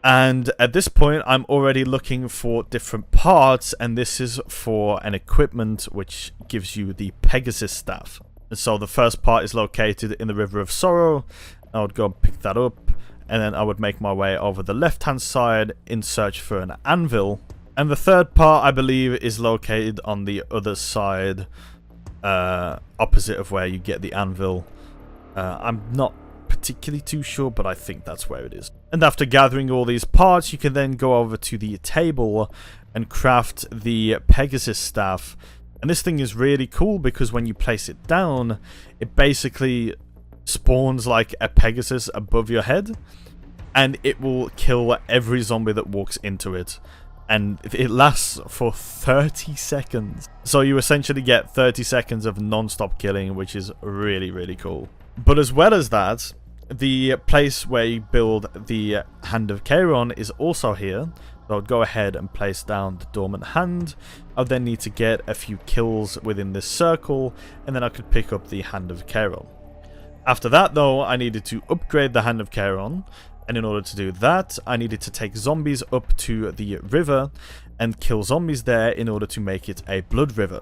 And at this point I'm already looking for different parts, and this is for an equipment which gives you the Pegasus staff. And so the first part is located in the River of Sorrow. I would go and pick that up, and then I would make my way over the left hand side in search for an anvil. And the third part I believe is located on the other side, opposite of where you get the anvil. I'm not particularly too sure, but I think that's where it is. And after gathering all these parts, you can then go over to the table and craft the Pegasus staff. And this thing is really cool because when you place it down, it basically spawns like a Pegasus above your head, and it will kill every zombie that walks into it. And it lasts for 30 seconds. So you essentially get 30 seconds of non-stop killing, which is really, really cool. But as well as that, the place where you build the Hand of Charon is also here. So I'd go ahead and place down the Dormant Hand. I'll then need to get a few kills within this circle, and then I could pick up the Hand of Charon. After that though, I needed to upgrade the Hand of Charon. And in order to do that, I needed to take zombies up to the river and kill zombies there in order to make it a blood river.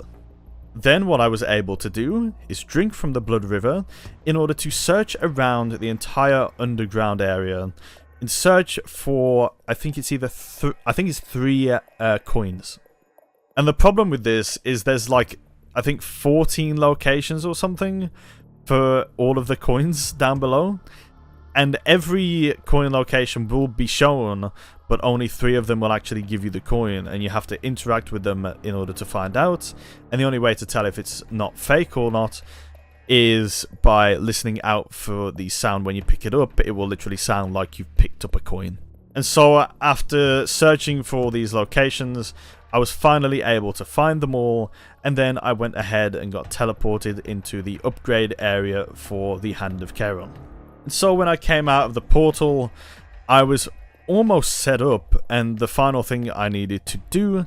Then what I was able to do is drink from the blood river in order to search around the entire underground area and search for, I think it's either three coins. And the problem with this is there's like, I think 14 locations or something for all of the coins down below. And every coin location will be shown, but only 3 of them will actually give you the coin, and you have to interact with them in order to find out. And the only way to tell if it's not fake or not is by listening out for the sound when you pick it up. It will literally sound like you've picked up a coin. And so after searching for all these locations, I was finally able to find them all, and then I went ahead and got teleported into the upgrade area for the Hand of Charon. So when I came out of the portal, I was almost set up, and the final thing I needed to do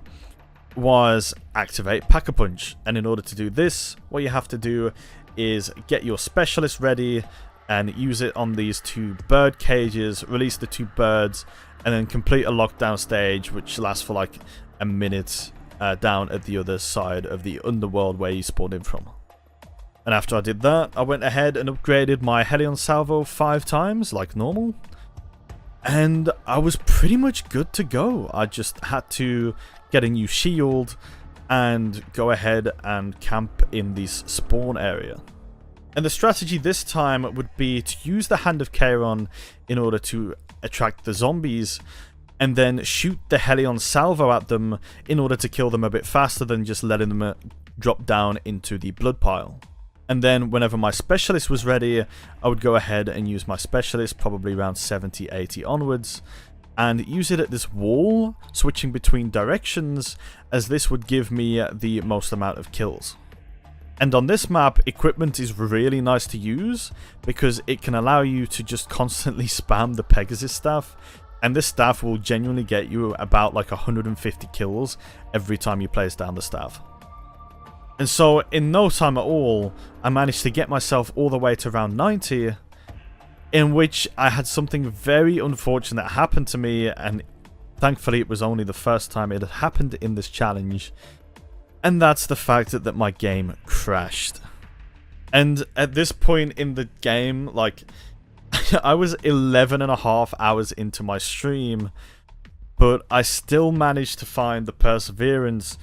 was activate Pack-a-Punch. And in order to do this, what you have to do is get your specialist ready and use it on these 2 bird cages, release the 2 birds, and then complete a lockdown stage which lasts for like a minute down at the other side of the underworld where you spawned in from. And after I did that, I went ahead and upgraded my Helion Salvo 5 times, like normal. And I was pretty much good to go. I just had to get a new shield and go ahead and camp in this spawn area. And the strategy this time would be to use the Hand of Charon in order to attract the zombies, and then shoot the Helion Salvo at them in order to kill them a bit faster than just letting them drop down into the blood pile. And then whenever my specialist was ready, I would go ahead and use my specialist, probably around 70, 80 onwards, and use it at this wall, switching between directions, as this would give me the most amount of kills. And on this map, equipment is really nice to use, because it can allow you to just constantly spam the Pegasus staff, and this staff will genuinely get you about like 150 kills every time you place down the staff. And so, in no time at all, I managed to get myself all the way to round 90, in which I had something very unfortunate happen to me, and thankfully it was only the first time it had happened in this challenge, and that's the fact that my game crashed. And at this point in the game, like, I was 11.5 hours into my stream, but I still managed to find the perseverance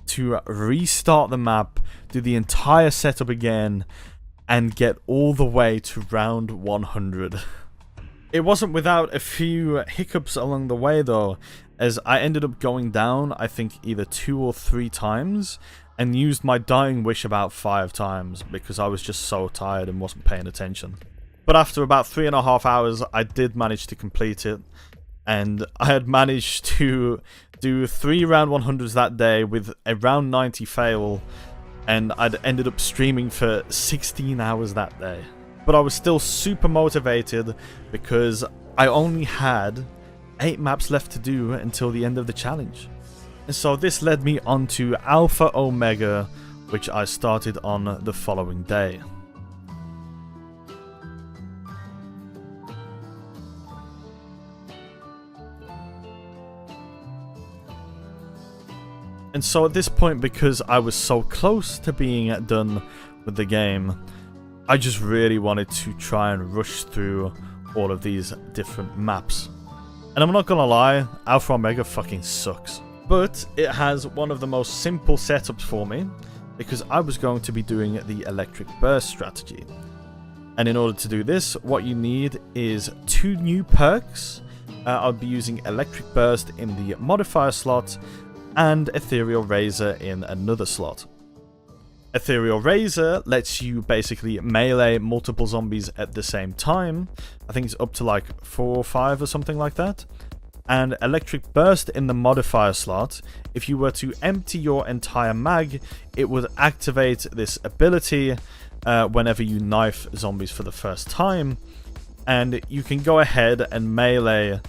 to restart the map, do the entire setup again, and get all the way to round 100. It wasn't without a few hiccups along the way though, as I ended up going down, I think either 2 or 3 times, and used my dying wish about 5 times, because I was just so tired and wasn't paying attention. But after about 3.5 hours, I did manage to complete it, and I had managed to do 3 round 100s that day with a round 90 fail, and I'd ended up streaming for 16 hours that day. But I was still super motivated because I only had 8 maps left to do until the end of the challenge. And so this led me on to Alpha Omega, which I started on the following day. And so at this point, because I was so close to being done with the game, I just really wanted to try and rush through all of these different maps. And I'm not gonna lie, Alpha Omega fucking sucks. But it has one of the most simple setups for me, because I was going to be doing the Electric Burst strategy. And in order to do this, what you need is 2 new perks. I'll be using Electric Burst in the modifier slot, and Ethereal Razor in another slot. Ethereal Razor lets you basically melee multiple zombies at the same time. I think it's up to like 4 or 5 or something like that. And Electric Burst in the modifier slot, if you were to empty your entire mag, it would activate this ability whenever you knife zombies for the first time. And you can go ahead and melee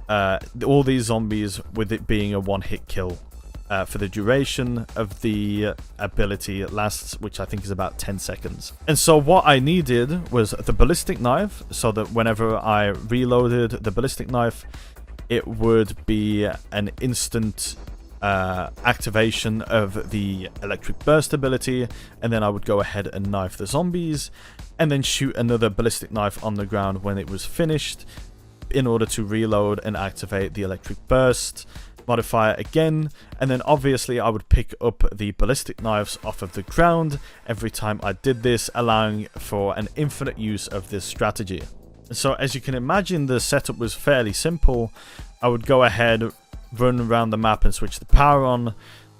all these zombies with it being a one-hit kill. For the duration of the ability it lasts, which I think is about 10 seconds. And so what I needed was the ballistic knife, so that whenever I reloaded the ballistic knife, it would be an instant activation of the electric burst ability, and then I would go ahead and knife the zombies, and then shoot another ballistic knife on the ground when it was finished, in order to reload and activate the electric burst modifier again. And then obviously I would pick up the ballistic knives off of the ground every time I did this, allowing for an infinite use of this strategy. So as you can imagine, the setup was fairly simple. I would go ahead, run around the map and switch the power on,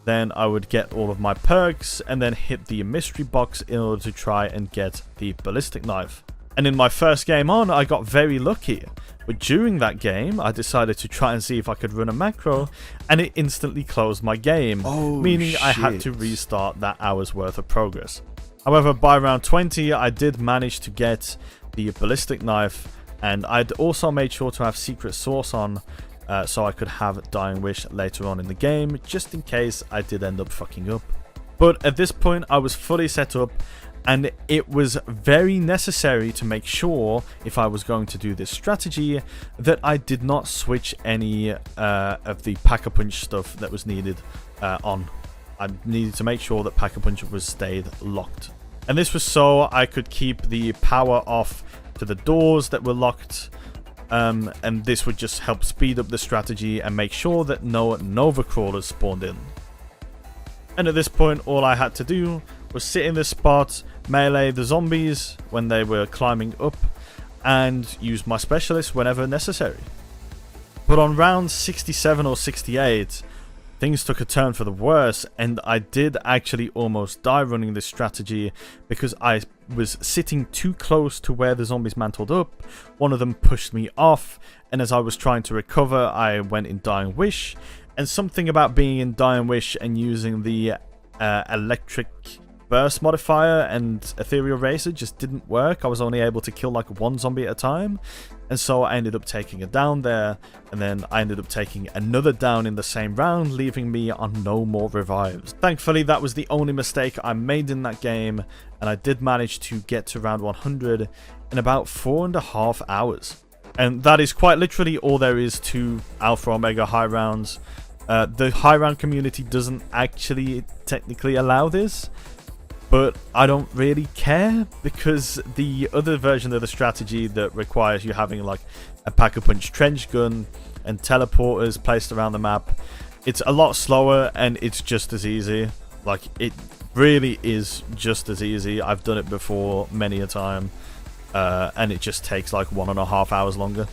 then I would get all of my perks and then hit the mystery box in order to try and get the ballistic knife. And in my first game on, I got very lucky. But during that game, I decided to try and see if I could run a macro, and it instantly closed my game, meaning shit. I had to restart that hour's worth of progress. However, by round 20, I did manage to get the ballistic knife, and I'd also made sure to have Secret Source on, so I could have Dying Wish later on in the game, just in case I did end up fucking up. But at this point, I was fully set up, and it was very necessary to make sure, if I was going to do this strategy, that I did not switch any of the Pack-a-Punch stuff that was needed on. I needed to make sure that Pack-a-Punch was stayed locked. And this was so I could keep the power off to the doors that were locked, and this would just help speed up the strategy and make sure that no Nova Crawlers spawned in. And at this point, all I had to do was sit in this spot, melee the zombies when they were climbing up, and use my specialist whenever necessary. But on round 67 or 68, things took a turn for the worse, and I did actually almost die running this strategy because I was sitting too close to where the zombies mantled up. One of them pushed me off, and as I was trying to recover, I went in Dying Wish. And something about being in Dying Wish and using the electric burst modifier and Ethereal Razor just didn't work. I was only able to kill like one zombie at a time, and so I ended up taking a down there, and then I ended up taking another down in the same round, leaving me on no more revives. Thankfully, that was the only mistake I made in that game, and I did manage to get to round 100 in about 4.5 hours. And that is quite literally all there is to Alpha Omega high rounds. The high round community doesn't actually technically allow this, but I don't really care, because the other version of the strategy that requires you having like a Pack-a-Punch trench gun and teleporters placed around the map, it's a lot slower and it's just as easy. Like, it really is just as easy. I've done it before many a time, and it just takes like 1.5 hours longer.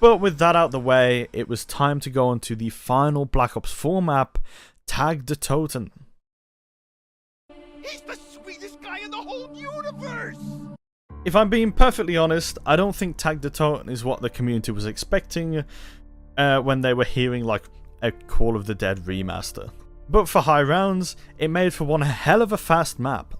But with that out the way, it was time to go on to the final Black Ops 4 map, Tag the Toten. He's the sweetest guy in the whole universe! If I'm being perfectly honest, I don't think Tag the Toten is what the community was expecting when they were hearing like a Call of the Dead remaster. But for high rounds, it made for one hell of a fast map.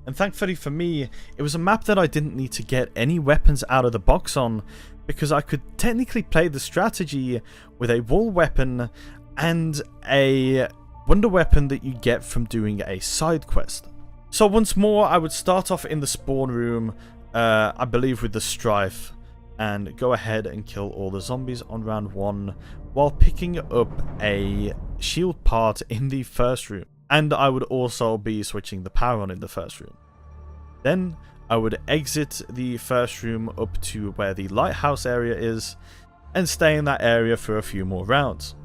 And thankfully for me, it was a map that I didn't need to get any weapons out of the box on, because I could technically play the strategy with a wall weapon and a wonder weapon that you get from doing a side quest. So once more, I would start off in the spawn room, I believe with the Strife, and go ahead and kill all the zombies on round 1 while picking up a shield part in the first room. And I would also be switching the power on in the first room. Then I would exit the first room up to where the lighthouse area is and stay in that area for a few more rounds.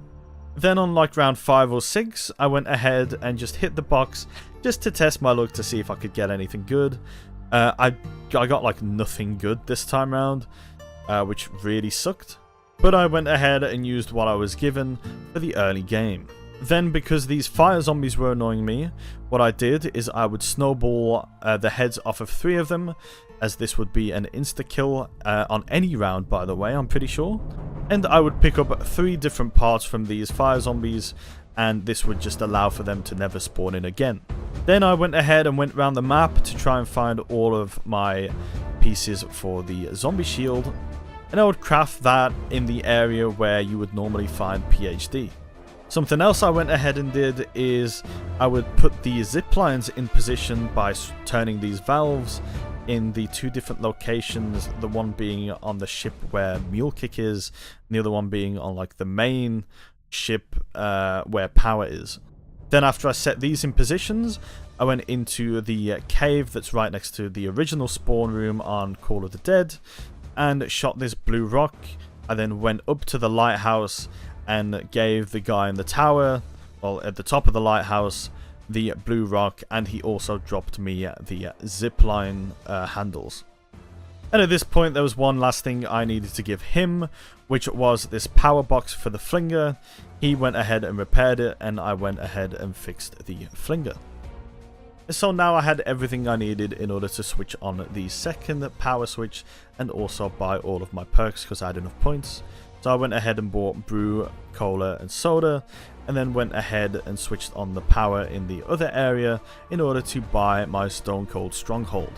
Then on like round 5 or 6, I went ahead and just hit the box just to test my luck to see if I could get anything good. I got like nothing good this time round, which really sucked. But I went ahead and used what I was given for the early game. Then, because these fire zombies were annoying me, what I did is I would snowball the heads off of 3 of them, as this would be an insta-kill on any round, by the way, I'm pretty sure. And I would pick up 3 different parts from these fire zombies, and this would just allow for them to never spawn in again. Then I went ahead and went around the map to try and find all of my pieces for the zombie shield, and I would craft that in the area where you would normally find PhD. Something else I went ahead and did is I would put the zip lines in position by turning these valves in the 2 different locations, the one being on the ship where Mule Kick is, and the other one being on like the main ship where power is. Then after I set these in positions, I went into the cave that's right next to the original spawn room on Call of the Dead and shot this blue rock. I then went up to the lighthouse and gave the guy in the tower, well, at the top of the lighthouse, the blue rock, and he also dropped me the zipline handles. And at this point there was one last thing I needed to give him, which was this power box for the flinger. He went ahead and repaired it, and I went ahead and fixed the flinger. So now I had everything I needed in order to switch on the second power switch and also buy all of my perks because I had enough points. So I went ahead and bought brew, cola and soda, and then went ahead and switched on the power in the other area in order to buy my Stone Cold Stronghold.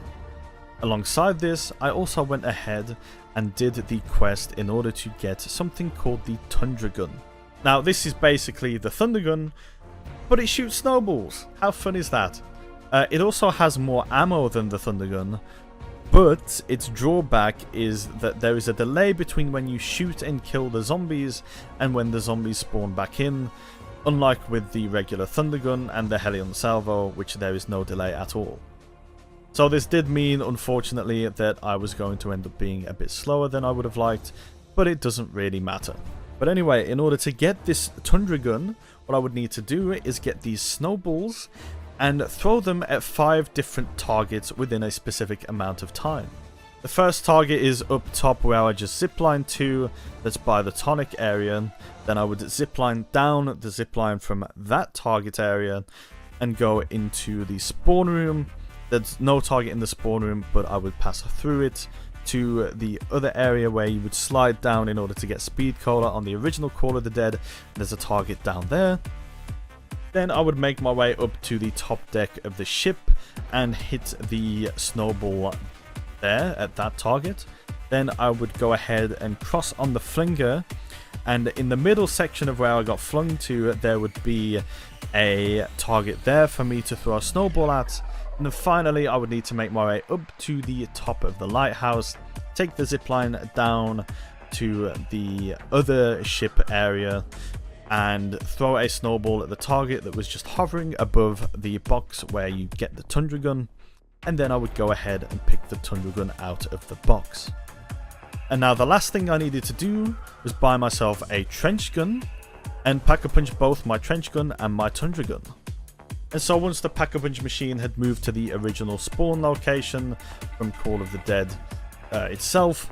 Alongside this, I also went ahead and did the quest in order to get something called the Tundra Gun. Now this is basically the Thunder Gun, but it shoots snowballs. How fun is that? It also has more ammo than the Thunder Gun, but its drawback is that there is a delay between when you shoot and kill the zombies and when the zombies spawn back in, unlike with the regular Thunder Gun and the Helion Salvo, which there is no delay at all. So this did mean, unfortunately, that I was going to end up being a bit slower than I would have liked, but it doesn't really matter. But anyway, in order to get this Tundra Gun, what I would need to do is get these snowballs and throw them at 5 different targets within a specific amount of time. The first target is up top where I just zipline to, that's by the tonic area. Then I would zipline down the zipline from that target area and go into the spawn room. There's no target in the spawn room, but I would pass through it to the other area where you would slide down in order to get speed cola on the original Call of the Dead. There's a target down there. Then I would make my way up to the top deck of the ship and hit the snowball there at that target. Then I would go ahead and cross on the flinger, and in the middle section of where I got flung to, there would be a target there for me to throw a snowball at. And then finally I would need to make my way up to the top of the lighthouse, take the zipline down to the other ship area and throw a snowball at the target that was just hovering above the box where you get the Tundra Gun, and then I would go ahead and pick the Tundra Gun out of the box. And now the last thing I needed to do was buy myself a trench gun and pack-a-punch both my trench gun and my Tundra Gun. And so once the pack-a-punch machine had moved to the original spawn location from Call of the Dead itself,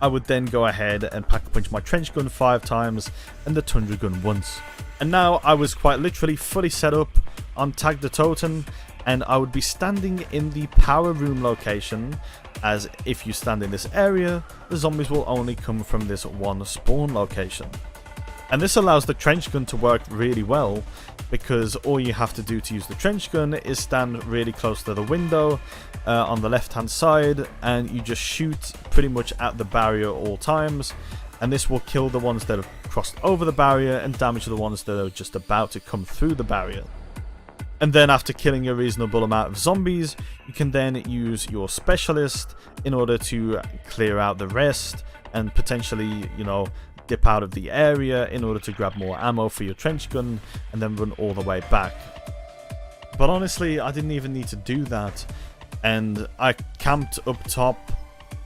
I would then go ahead and pack-a-punch my trench gun 5 times and the Tundra Gun once. And now I was quite literally fully set up on Tag the Toten, and I would be standing in the power room location, as if you stand in this area, the zombies will only come from this one spawn location. And this allows the trench gun to work really well, because all you have to do to use the trench gun is stand really close to the window on the left hand side, and you just shoot pretty much at the barrier at all times, and this will kill the ones that have crossed over the barrier and damage the ones that are just about to come through the barrier. And then after killing a reasonable amount of zombies, you can then use your specialist in order to clear out the rest and potentially, you know, dip out of the area in order to grab more ammo for your trench gun and then run all the way back. But honestly, I didn't even need to do that, and I camped up top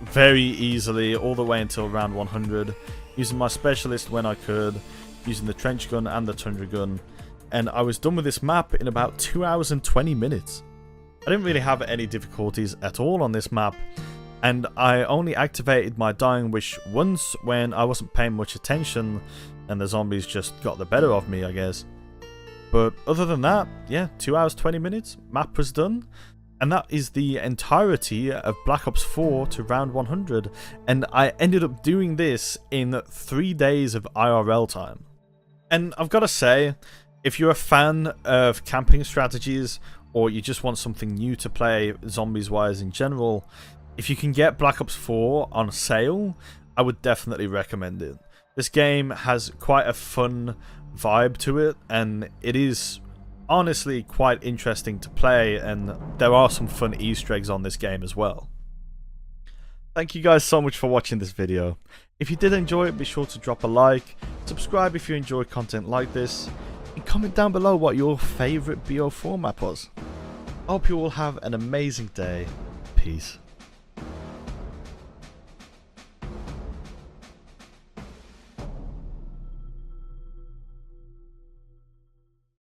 very easily all the way until round 100, using my specialist when I could, using the trench gun and the Tundra Gun, and I was done with this map in about 2 hours and 20 minutes. I didn't really have any difficulties at all on this map, and I only activated my Dying Wish once when I wasn't paying much attention and the zombies just got the better of me, I guess. But other than that, yeah, 2 hours 20 minutes, map was done. And that is the entirety of Black Ops 4 to round 100. And I ended up doing this in 3 days of IRL time. And I've got to say, if you're a fan of camping strategies, or you just want something new to play zombies-wise in general, if you can get Black Ops 4 on sale, I would definitely recommend it. This game has quite a fun vibe to it, and it is honestly quite interesting to play, and there are some fun Easter eggs on this game as well. Thank you guys so much for watching this video. If you did enjoy it, be sure to drop a like, subscribe if you enjoy content like this, and comment down below what your favourite BO4 map was. I hope you all have an amazing day. Peace.